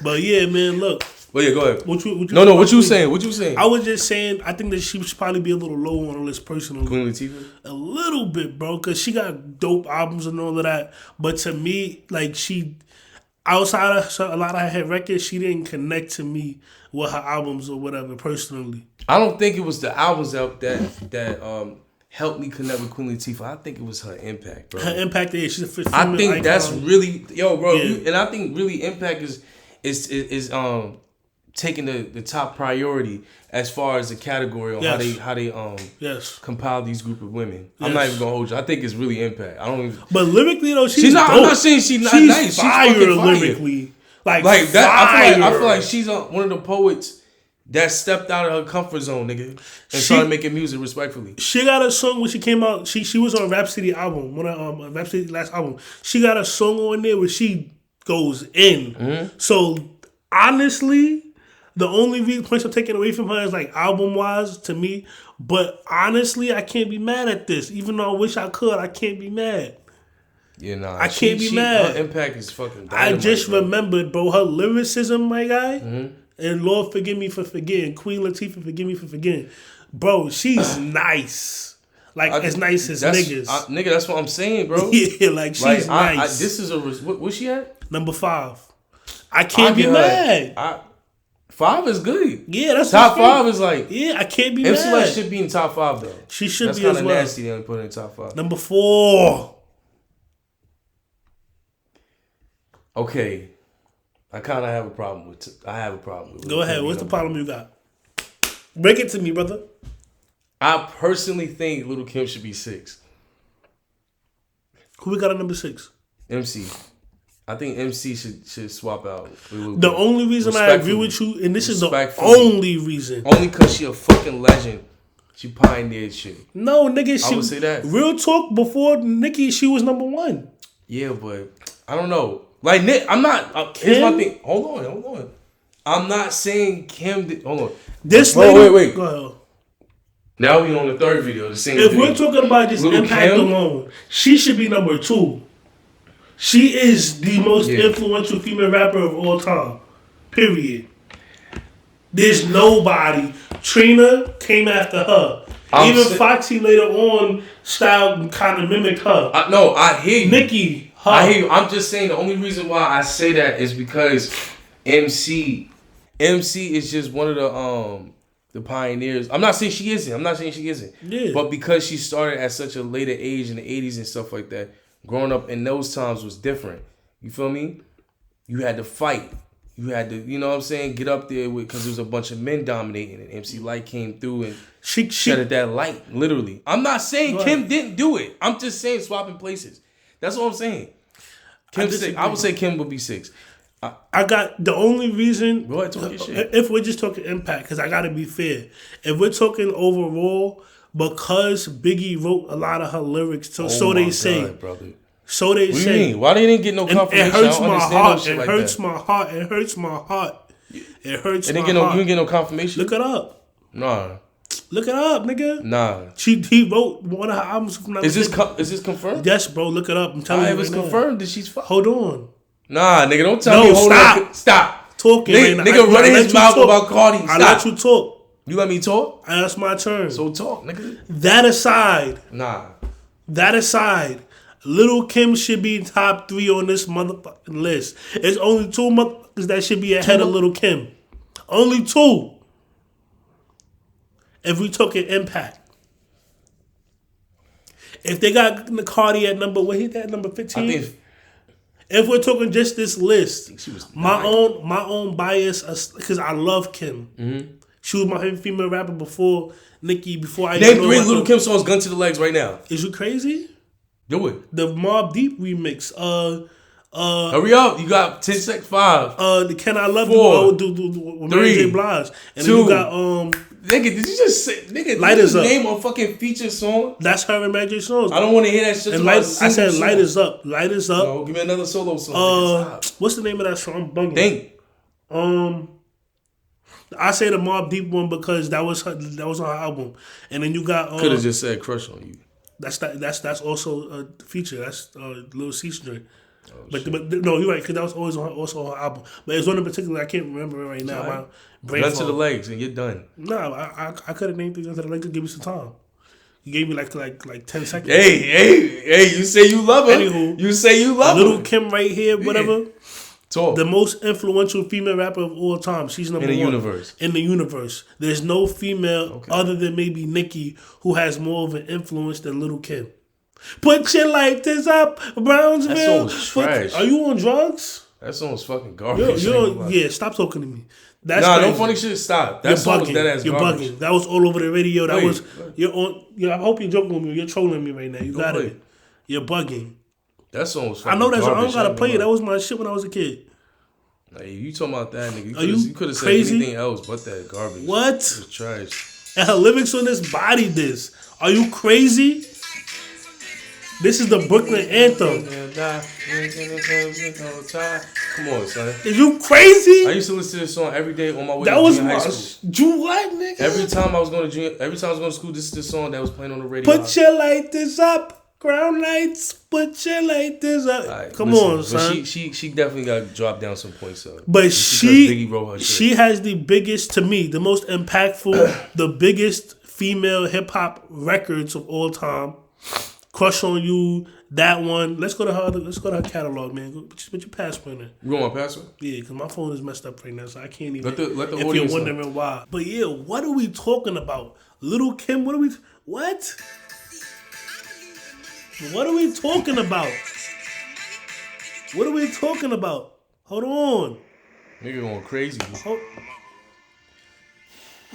But yeah, man, look. Well, yeah, go ahead. What you saying? What you saying? I was just saying, I think that she should probably be a little low on the list personally. Queen Latifah? A little bit, bro, because she got dope albums and all of that. But to me, like, she, outside of a lot of her hit records, she didn't connect to me with her albums or whatever, personally. I don't think it was the albums out that helped me connect with Queen Latifah. I think it was her impact, bro. Her impact is she's a female I think icon. that's really bro. Yeah. And I think really impact is taking the top priority as far as the category on how they compile these group of women. I'm not even gonna hold you. I think it's really impact. I don't even. But lyrically though, she's not. dope. I'm not saying she's not nice. She's fire fucking fire. lyrically. Like that. Fire. I feel like she's one of the poets that stepped out of her comfort zone, nigga, and started making music respectfully. She got a song when she came out. She was on Rhapsody album, one of Rhapsody's last album. She got a song on there where she goes in. Mm-hmm. So honestly, the only points I'm taking away from her is like album wise to me. But honestly, I can't be mad at this. Even though I wish I could, I can't be mad. Yeah, nah. I can't be mad. Her impact is fucking dynamite, I just remembered, bro, her lyricism, my guy. Mm-hmm. And Lord forgive me for forgetting. Queen Latifah, forgive me for forgetting. Bro, she's nice. Like, as nice as niggas. Nigga, that's what I'm saying, bro. Yeah, like, she's nice. This is what's she at? Number 5. I can't be mad. 5 is good. Yeah, that's top 5 is like. Yeah, I can't be MC mad. Light should be in top 5 though. She should that's be as well. That's kind of nasty to put in top 5. Number 4. Okay. I kind of have a problem with. I have a problem with. Go ahead. What's the problem you got? Break it to me, brother. I personally think Little Kim should be 6. Who we got at number 6? MC. I think MC should swap out. The only reason I agree with you, and this is the only reason, only because she a fucking legend. She pioneered shit. No, nigga, I would say that. Real talk. Before Nicki, she was number 1. Yeah, but I don't know. Like, Nick, I'm not. Here's my thing. Hold on. I'm not saying Kim. Hold on. This lady. Wait. Go ahead. Now we on the third video. The same. If we're talking about just Little impact Kim alone, she should be number 2. She is the most influential female rapper of all time. Period. There's nobody. Trina came after her. Even Foxy later on style kind of mimicked her. I hear you. Nicki I hear you. I'm just saying the only reason why I say that is because MC is just one of the pioneers. I'm not saying she isn't. Yeah. But because she started at such a later age in the 80s and stuff like that, growing up in those times was different. You feel me? You had to fight. You had to, you know what I'm saying, get up there with, because there was a bunch of men dominating, and MC Light came through and shedded that light, literally. I'm not saying Kim didn't do it. I'm just saying swapping places. That's what I'm saying. I would say Kim would be 6. I got the only reason. Go ahead, talk your shit. If we're just talking impact, because I got to be fair. If we're talking overall, because Biggie wrote a lot of her lyrics, so they say. Brother. So they say. What do you mean? Why they didn't get no confirmation? It hurts my heart. It hurts my heart. It hurts my heart. It hurts my heart. You didn't get no confirmation? Look it up. Nah. Look it up, nigga. Nah. He wrote one of her albums. Is this confirmed? Yes, bro. Look it up. I'm telling you. It was confirmed that she's fucked. Hold on. Nah, nigga, don't tell me. Hold on. Stop. Talking right now. Nigga running his mouth about Cardi. Stop. I let you talk. You let me talk? That's my turn. So talk, nigga. That aside. Nah. Lil' Kim should be top 3 on this motherfucking list. It's only 2 motherfuckers that should be ahead of Lil' Kim. Only 2. If we talking impact. If they got Cardi at number, what hit that number 15? If we're talking just this list, my own bias, because I love Kim. Mm-hmm. She was my favorite female rapper before Nicki. Before I name 3 Lil' Kim songs, gun to the legs right now. Is you crazy? Do it. The Mobb Deep remix. Hurry up! You got 10 Sec 5. The Can I Love 4, You? 3, Blige. And 2. Then you got Nigga, did you just say Light Is Up? Name a fucking feature song? That's her and Mary J. songs. I don't want to hear that shit. And I said song. Light Is Up. Light Is Up. No, give me another solo song. What's the name of that song? I'm bugging. Think. I say the Mobb Deep one because that was on her album. And then you got could have just said Crush on You. That's also a feature. That's Lil C's joint. But no, you're right, because that was always also on her album. But it's one in particular I can't remember it right now. Gun to the legs and you're done. No, I could have named things to the legs to give me some time. You gave me like 10 seconds. Hey! You say you love her. Anywho, you say you love her. Lil' Kim right here, whatever. Yeah. Talk. The most influential female rapper of all time. She's number 1 in the universe. There's no female other than maybe Nicki who has more of an influence than Lil' Kim. Put your lighters up, Brownsville. That song was trash. Are you on drugs? That song was fucking garbage. Yeah, stop talking to me. That's no funny shit. Stop. That song was dead ass garbage. You're bugging. That was all over the radio. You're on. I hope you're joking with me. You're trolling me right now. You got it. You're bugging. That song was fucking I know that garbage. I don't gotta play it. That was my shit when I was a kid. Hey, you talking about that, nigga? You could have said crazy? anything else but that garbage. What? It was trash. And her lyrics on this body this. Are you crazy? This is the Brooklyn anthem. Come on, son. Is you crazy? I used to listen to this song every day on my way that to was high my school. You what, nigga? Every time I was going to school, this is the song that was playing on the radio. Put your lighters up, crown lights. Put your lighters up. Right, Come on, son. But she definitely got to drop down some points up. But Biggie wrote her shit. She has the biggest, to me, the most impactful, the biggest female hip hop records of all time. Crush on You, that one. Let's go to her catalog, man. Put your password in. You want my password? Yeah, because my phone is messed up right now, so I can't even. Let the if you're wondering why. But yeah, what are we talking about? Lil' Kim, what? What are we talking about? What are we talking about? Hold on. Nigga going crazy. Show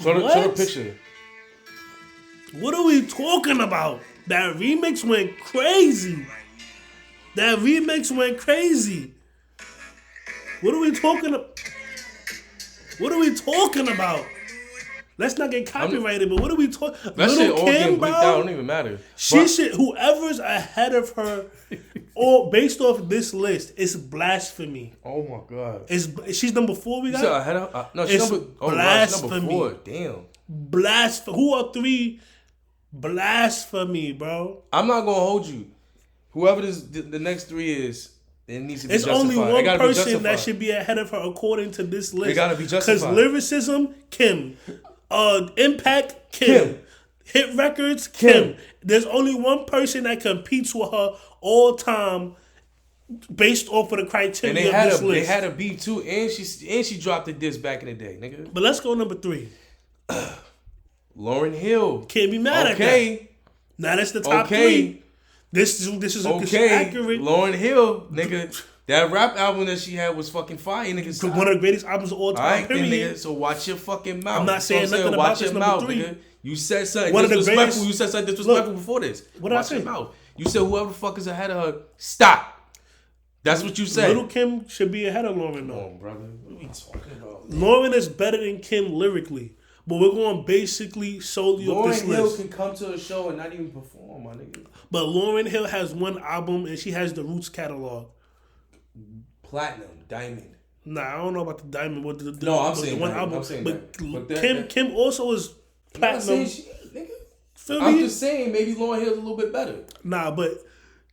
the picture. What are we talking about? That remix went crazy. What are we talking about? Let's not get copyrighted, but what are we talking about? That shit all getting bleeped out. Don't even matter. Whoever's ahead of her, or based off this list, it's blasphemy. Oh my God. She's number 4 we got? Ahead of, no, she's number 4. Damn. Blasphemy. Who are 3? Blasphemy, bro. I'm not gonna hold you. Whoever the next 3 is, it needs to be justified. It's only one person that should be ahead of her according to this list. It gotta be justified. Because lyricism, Kim. Impact, Kim. Hit records, Kim. There's only one person that competes with her all time based off of the criteria And they of had this a list. they had a beat too, and she dropped a diss back in the day, nigga. But let's go number 3. Lauryn Hill. Can't be mad at that. Okay. Now that's the top 3. This is accurate. Lauryn Hill, nigga. That rap album that she had was fucking fire, nigga. One of the greatest albums of all time. Alright, Period. nigga. So watch your fucking mouth. I'm not saying nothing about watch this your number mouth, 3. nigga. You said something One of the disrespectful. greatest- You said something disrespectful Look, before this. what did I Watch say? your mouth. You said whoever the fuck is ahead of her, stop. That's what you said. Little Kim should be ahead of Lauren, though. Come on, brother. What are we talking about? Lauren is better than Kim lyrically, but we're going basically solely off this Lauryn Hill list. can come to a show and not even perform, my nigga. But Lauryn Hill has one album and she has the Roots catalog. Platinum, diamond. Nah, I don't know about the Diamond. But the No, I'm but saying the one diamond. album. I'm saying but diamond. But Kim also is I'm not saying platinum. nigga. Feel I'm me? just saying maybe Lauryn Hill's a little bit better. Nah, but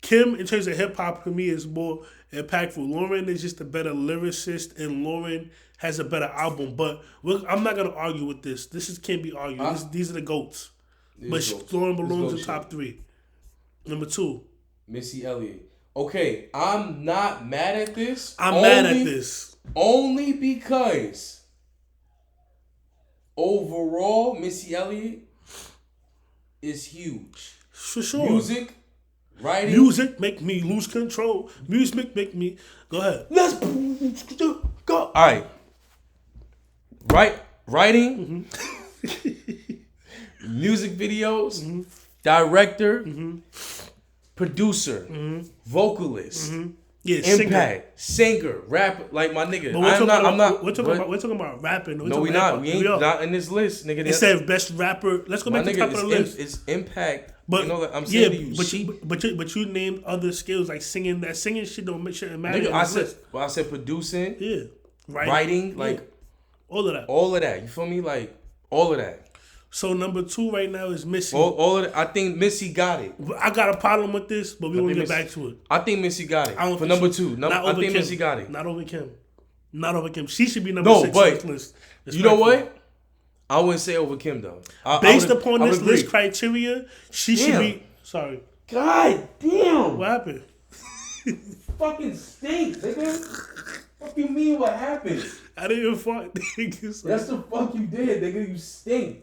Kim, in terms of hip hop, for me, is more impactful. Lauren is just a better lyricist, and Lauren has a better album. But I'm not gonna argue with this. Can't be argued. These are the goats. But Lauren belongs in top 3. Number 2, Missy Elliott. Okay, I'm not mad at this. I'm mad at this. Only because overall, Missy Elliott is huge. For sure. Music, writing. Music make me lose control. Music make me. Go ahead. Let's go. All right. Writing, music videos, director, producer, vocalist, Yeah, impact, singer, rapper. Like my nigga. But we're talking about rapping. No, we not. We ain't not in this list, nigga. It said best rapper. Let's go back to the top of the list. It's impact. But you know, like I'm saying yeah, to you, but you named other skills like singing. That singing shit don't make sure it matter. nigga, I said producing, yeah, writing, yeah. like all of that. all of that. You feel me? Like all of that. So number 2 right now is Missy. All of that. I think Missy got it. I got a problem with this, but we won't get back to it. I think Missy got it. I don't For think number she- 2. No, not I over think Kim. Missy got it. Not over Kim. Not over Kim. She should be number No, 6 but on this list. You know Respectfully. what? I wouldn't say over Kim though. Based I upon would this agree. list criteria, she should be. Sorry. God damn! What happened? Fucking stink, nigga. What you mean? What happened? I didn't even fart. That's the fuck you did, nigga. You stink.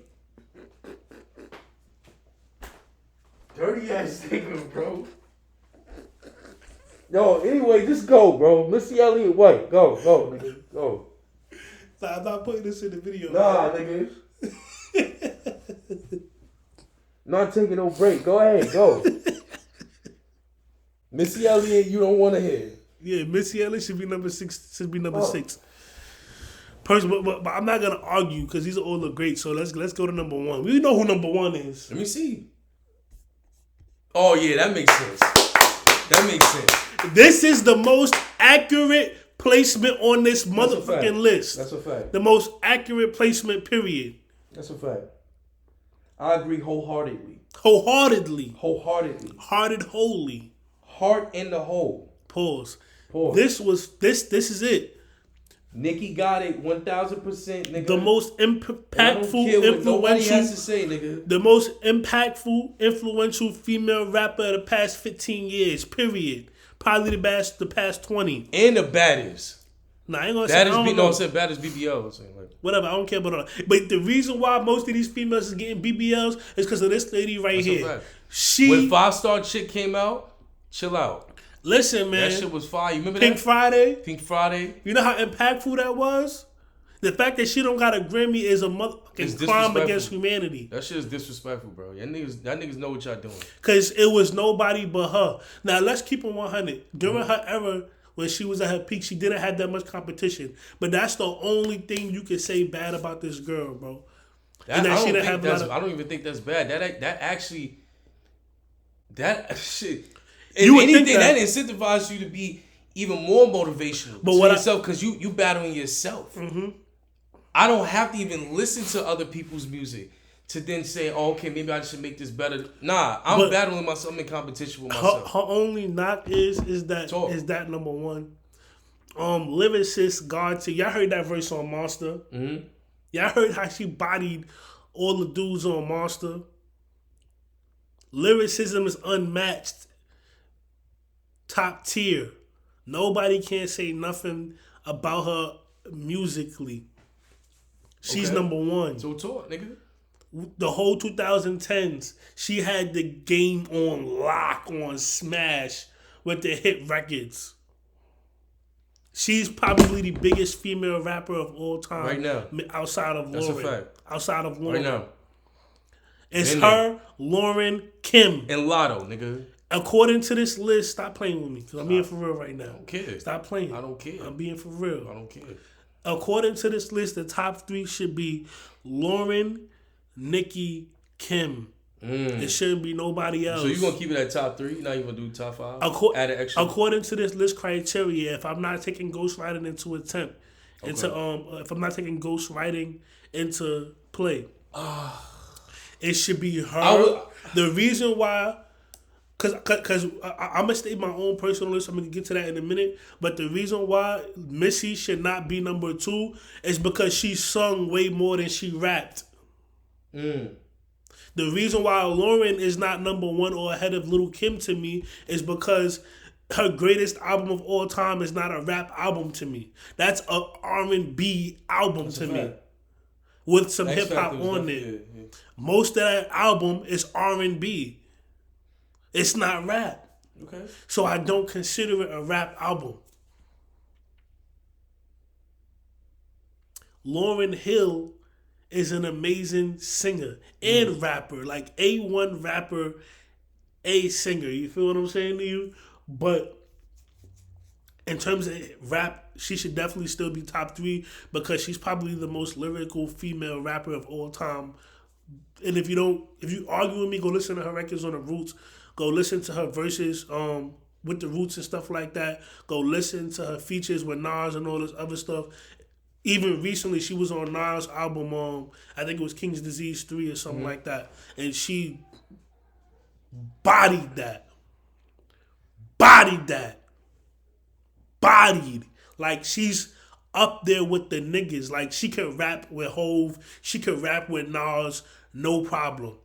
Dirty ass nigga, bro. Yo, anyway, just go, bro. Missy Elliott White. Go, nigga. Go. I'm not putting this in the video. Nah, nigga. Not taking no break. Go ahead, go. Missy Elliott, you don't want to hear. Yeah, Missy Elliott should be number 6. Should be number 6. Personally, but I'm not gonna argue because these are all the greats. So let's go to number 1. We know who number 1 is. Let me see. Oh yeah, that makes sense. That makes sense. This is the most accurate placement on this motherfucking list. That's a fact. The most accurate placement, period. That's a fact. I agree wholeheartedly. Wholeheartedly. Hearted wholly. Heart in the hole. Pause. Pause. This is it. Nicki got it 1000%, nigga. The most impactful, Nobody has to influential, say, nigga. the most impactful, influential female rapper of the past 15 years, period. Probably the past 20. And the baddest. Nah, I ain't gonna say. I don't know. I said baddest BBL. So like, Whatever, I don't care about all that. But the reason why most of these females is getting BBLs is because of this lady right that's a here. fact. She when 5-Star Chick came out, chill out. Listen, man. That shit was fire. You remember Pink that? Friday. Pink Friday. You know how impactful that was? The fact that she don't got a Grammy is a motherfucking crime against humanity. That shit is disrespectful, bro. Y'all niggas know what y'all doing. Because it was nobody but her. Now, let's keep it 100. During her era, when she was at her peak, she didn't have that much competition. But that's the only thing you can say bad about this girl, bro. I don't even think that's bad. That shit. If You would anything, think that incentivizes you to be even more motivational to yourself because you battling yourself. Mm-hmm. I don't have to even listen to other people's music to then say, oh, okay, maybe I should make this better. Nah, I'm battling myself. I'm in competition with myself. Her only knock is that number 1. Lyricist God to y'all heard that verse on Monster. Mm-hmm. Y'all heard how she bodied all the dudes on Monster. Lyricism is unmatched. Top tier. Nobody can say nothing about her musically. She's number one. So talk, nigga. The whole 2010s, she had the game on lock, on smash with the hit records. She's probably the biggest female rapper of all time. Right now. Outside of Lauren. That's a fact. Outside of Lauren. Right now. It's her, Lauren, Kim. And Lotto, nigga. According to this list, stop playing with me. Because I'm being for real right now. I don't care. Stop playing. I don't care. I'm being for real. I don't care. According to this list, the top 3 should be Lauren, Nicki, Kim. It shouldn't be nobody else. So you gonna keep it at top 3? You're not even gonna do top 5? Add an extra. According to this list criteria, if I'm not taking ghostwriting into attempt, if I'm not taking ghostwriting into play, it should be her. The reason why, because I'm gonna state my own personal list. I'm gonna get to that in a minute. But the reason why Missy should not be number 2 is because she sung way more than she rapped. The reason why Lauren is not number 1 or ahead of Lil' Kim to me is because her greatest album of all time is not a rap album to me. That's a R&B album to me with some hip hop on it. Yeah. Most of that album is R&B. It's not rap. Okay. So I don't consider it a rap album. Lauryn Hill is an amazing singer and rapper, like A1 rapper, A singer. You feel what I'm saying to you? But in terms of rap, she should definitely still be top 3 because she's probably the most lyrical female rapper of all time. And if you argue with me, go listen to her records on the Roots. Go listen to her verses with the Roots and stuff like that. Go listen to her features with Nas and all this other stuff. Even recently, she was on Nas' album, I think it was King's Disease 3 or something like that. And she bodied that. Like, she's up there with the niggas. Like, she could rap with Hove. She could rap with Nas, no problem.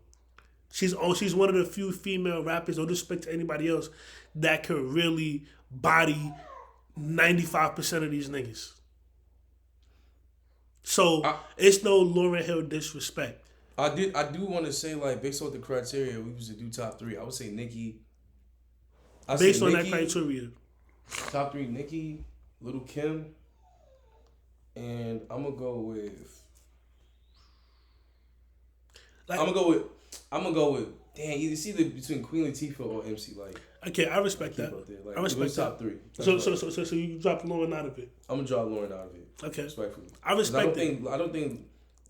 She's one of the few female rappers, no disrespect to anybody else, that could really body 95% of these niggas. So it's no Lauryn Hill disrespect. I do want to say, like, based on the criteria we used to do top 3, I would say Nicki. Based on that criteria. Top 3, Nicki, Lil' Kim, and I'm gonna go with. I'm gonna go with. Damn, it's either between Queen Latifah or MC Light. Okay, I respect that. Like, I respect that. Top 3. So you drop Lauren out of it. I'm gonna drop Lauren out of it. Okay, respectfully. I respect it. I don't think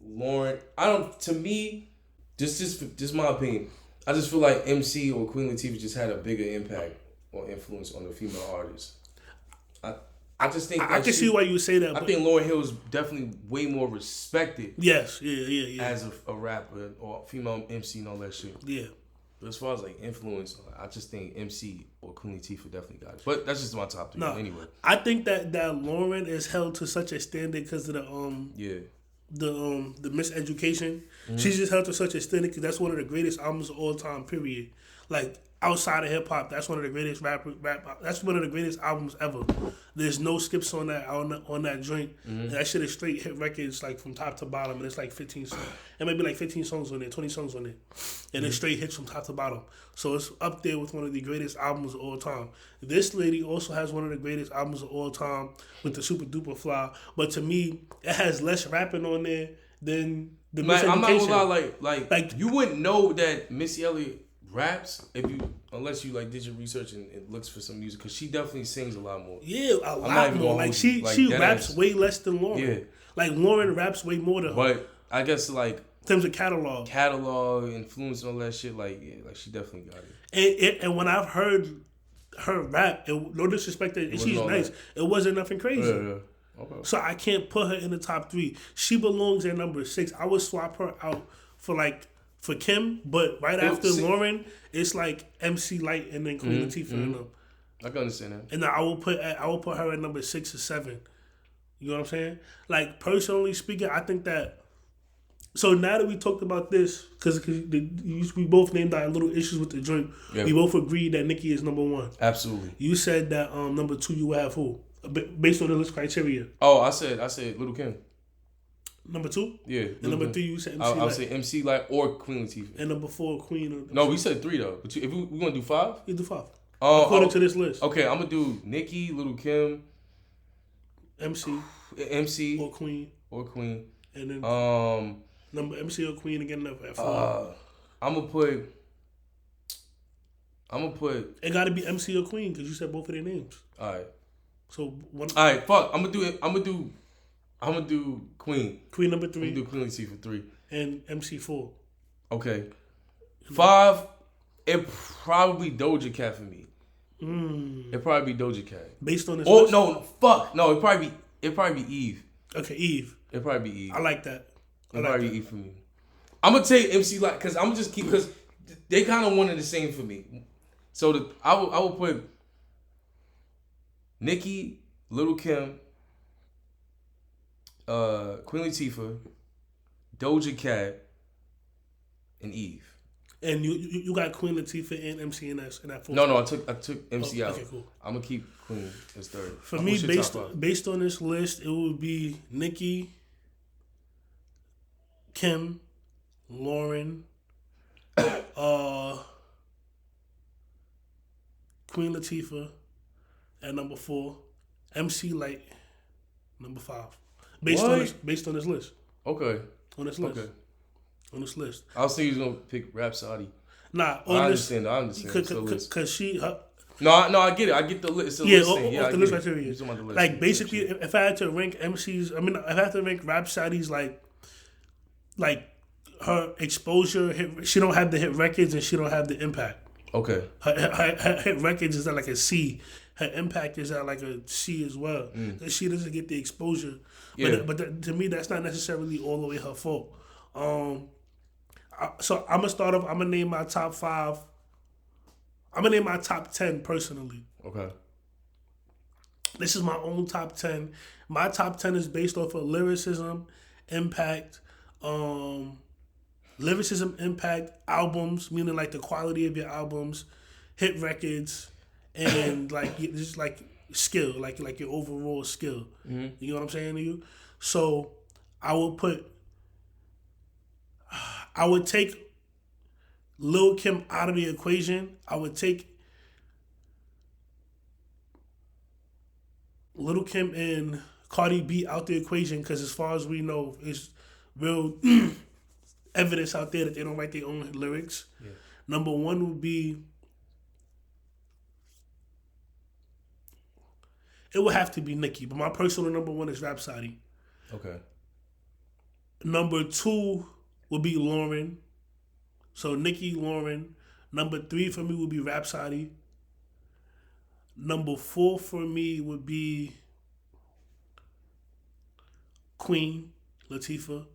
Lauren. To me, just my opinion. I just feel like MC or Queen Latifah just had a bigger impact or influence on the female artists. I just think I can see why you would say that. I think Lauryn Hill is definitely way more respected. Yes, yeah. As a rapper or female MC and all that shit. Yeah. But as far as like influence, I just think MC or Queen Latifah definitely got it. But that's just my top 3 anyway. I think that Lauren is held to such a standard because of the miseducation. Mm-hmm. She's just held to such a standard because that's one of the greatest albums of all time. Period. Like outside of hip hop, that's one of the greatest that's one of the greatest albums ever. There's no skips on that joint. Mm-hmm. And that shit is straight hit records, like from top to bottom, and it's like 15 songs. It may be like 15 songs on there, 20 songs on there, and it's straight hits from top to bottom. So it's up there with one of the greatest albums of all time. This lady also has one of the greatest albums of all time with the Super Duper Fly, but to me, it has less rapping on there than the Miseducation. I'm not gonna lie, like you wouldn't know that Missy Elliott raps unless you like did your research and looks for some music, because she definitely sings a lot more. Yeah, a lot more. Like she raps way less than Lauren. Yeah, like Lauren raps way more than her. But I guess like in terms of catalog, influence and all that shit, like she definitely got it. And when I've heard her rap, no disrespect, she's nice. It wasn't nothing crazy. Yeah. Okay. So I can't put her in the top 3. She belongs at number 6. I would swap her out for Kim, but after Lauren, it's like MC Light and then Queen Latifah and them. I can understand that. And I will put her at number 6 or 7. You know what I'm saying? Like personally speaking, I think that So now that we talked about this, because we both named our little issues with the joint, we both agreed that Nicki is number one. Absolutely. You said that number two you would have who? Based on the list criteria. Oh, I said Lil' Kim. Number two? Yeah. And number three you said MC Light. I would say MC Light or Queen Latifah. And number four, Queen. No, we said three though. But if we gonna do five? You do five. According to this list. Okay, I'm gonna do Nicki, Lil' Kim, MC or Queen. And then number MC or Queen again at four. I'm gonna put. It got to be MC or Queen because you said both of their names. All right. So one. All right, fuck. I'm gonna do Queen. Queen number three. I'm gonna do Queen Latifah 3. And MC 4. Okay. 5. It probably Doja Cat for me. It probably be Doja Cat. Based on this. Oh list? no, fuck no. It probably be Eve. Okay, Eve. It probably be Eve. I like that. It probably be Eve for me. I'm gonna take MC Light because I'm just keep because they kind of one and the same for me. So I will put Nicki, Lil' Kim, Queen Latifah, Doja Cat, and Eve. And you got Queen Latifah and MC in that fourth. No, I took MC out. Okay, cool. I'm gonna keep Queen as third. For me, based on this list, it would be Nicki, Kim, Lauren, Queen Latifah at number 4, MC Light number 5. Based on this list. Okay. On this list. Okay. On this list. I was thinking you was gonna pick Rhapsody. Nah, I understand. Because she. No, I get it. I get the list. Off the list criteria. Like basically, if I had to rank MCs, if I had to rank Rhapsody's like her exposure, she don't have the hit records and she don't have the impact. Okay. Her hit records is at like a C. Her impact is at like a C as well. She doesn't get the exposure. Yeah. But to me, that's not necessarily all the way her fault. So I'm gonna start off. I'm gonna name my top 5. I'm gonna name my top 10 personally. Okay. This is my own top 10. My top 10 is based off of lyricism, impact, albums, meaning like the quality of your albums, hit records, and like just like skill, like your overall skill. Mm-hmm. You know what I'm saying to you? So I would take Lil' Kim out of the equation. I would take Lil' Kim and Cardi B out the equation because as far as we know, it's real evidence out there that they don't write their own lyrics. Yeah. Number 1 would be, it would have to be Nicki, but my personal number 1 is Rhapsody. Okay. Number 2 would be Lauren. So Nicki, Lauren. Number 3 for me would be Rhapsody. Number 4 for me would be Queen Latifah.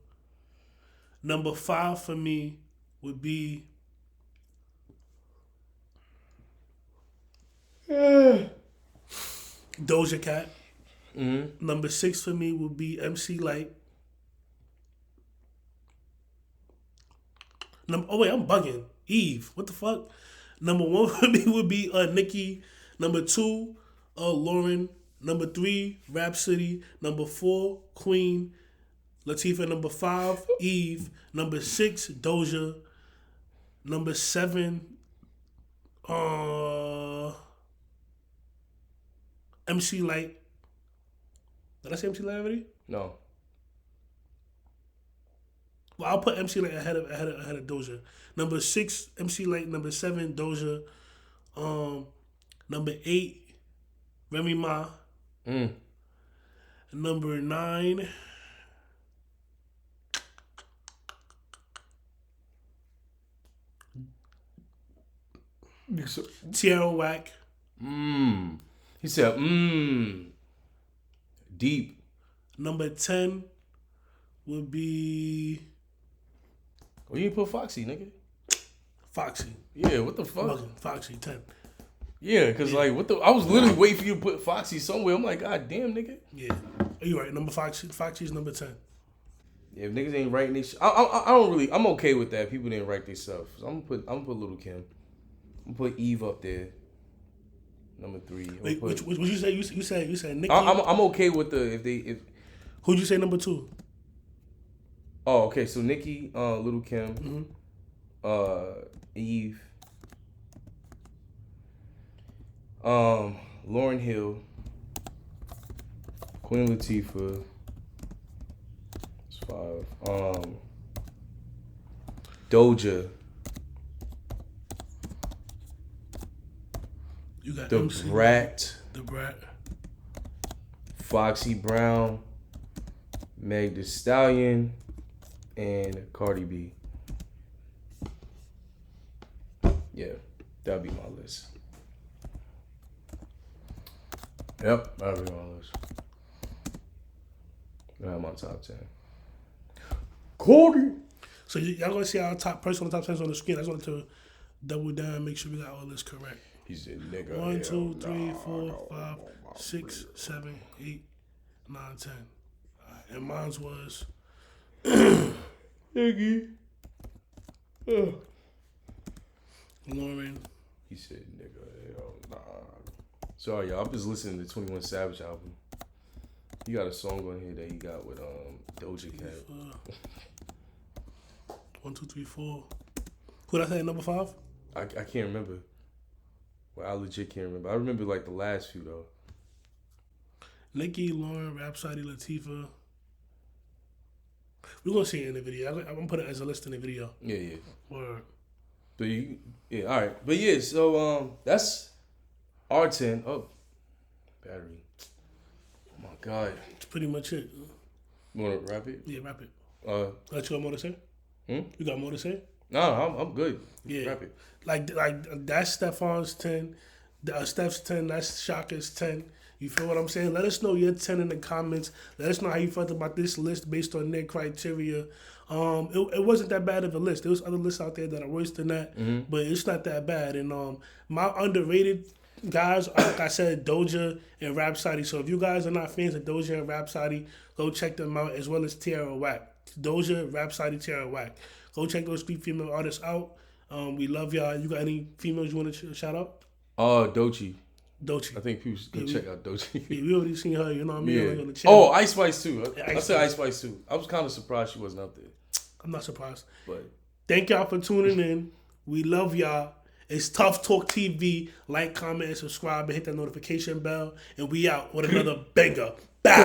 Number 5 for me would be Doja Cat. Mm-hmm. Number 6 for me would be MC Light. I'm bugging. Eve. What the fuck? Number 1 for me would be Nicki. Number 2, Lauren. Number 3, Rhapsody. Number 4, Queen Latifah. Number 5, Eve. Number 6, Doja. Number 7, MC Light. Did I say MC Light already? No. Well, I'll put MC Light ahead of Doja. Number 6, MC Light. Number 7, Doja. Number 8, Remy Ma. Number 9, Tierra Whack. He said, deep. Number 10 would be... Well, you didn't put Foxy, nigga. Foxy. Yeah, what the fuck? Foxy, 10. Yeah, because like, what the... I was literally waiting for you to put Foxy somewhere. I'm like, God damn, nigga. Yeah. You're right. Foxy's number 10. If niggas ain't writing this, I don't really. I'm okay with that. People didn't write themselves. So I'm gonna put Lil' Kim. I'm gonna put Eve up there. Number 3. Wait, which you say? You said Nicki. I'm okay with if. Who'd you say number 2? Oh, okay. So Nicki, Lil' Kim, Eve, Lauryn Hill, Queen Latifah. That's 5. Doja. You got The MC, Brat. The Brat. Foxy Brown, Meg Thee Stallion, and Cardi B. Yeah, that'd be my list. Yep, that'd be my list. I'm on top 10. Cardi. So y'all gonna see our top 10 on the screen. I just wanted to double down and make sure we got all this correct. He said, nigga. 1, 2, 3, 4, 5, 6, 7, 8, 9, 10. And mine was Nigga. Lauren. He said, nigga, hell nah. Sorry, y'all. I'm just listening to 21 Savage album. He got a song on here that he got with Doja Cat. 1, 2, 3, 4. Who did I say number 5? I can't remember. Well, I legit can't remember. I remember like the last few though. Nicki, Lauren, Rhapsody, Latifah. We're gonna see it in the video. I'm gonna put it as a list in the video. Yeah. Word. But all right. But yeah, so that's R10. Oh, battery. Oh my God. That's pretty much it. You wanna wrap it? Yeah, wrap it. You got more to say? You got more to say? No, I'm good. Yeah. Wrap it. Like that's Stefan's 10. Steph's 10. That's Shaka's 10. You feel what I'm saying? Let us know your 10 in the comments. Let us know how you felt about this list based on their criteria. It wasn't that bad of a list. There was other lists out there that are worse than that, but it's not that bad. And my underrated guys, like I said, Doja and Rhapsody. So if you guys are not fans of Doja and Rhapsody, go check them out, as well as Tierra Whack. Doja, Rhapsody, Tierra Whack. Go check those 3 female artists out. We love y'all. You got any females you want to shout out? Doechii. Doechii. I think people should go check out Doechii. Yeah, we already seen her, you know what I mean? Yeah. On the channel. Ice Spice too. Yeah, I said Ice Spice too. I was kind of surprised she wasn't up there. I'm not surprised. But thank y'all for tuning in. We love y'all. It's Tuftalk TV. Like, comment, and subscribe, and hit that notification bell. And we out with another banger.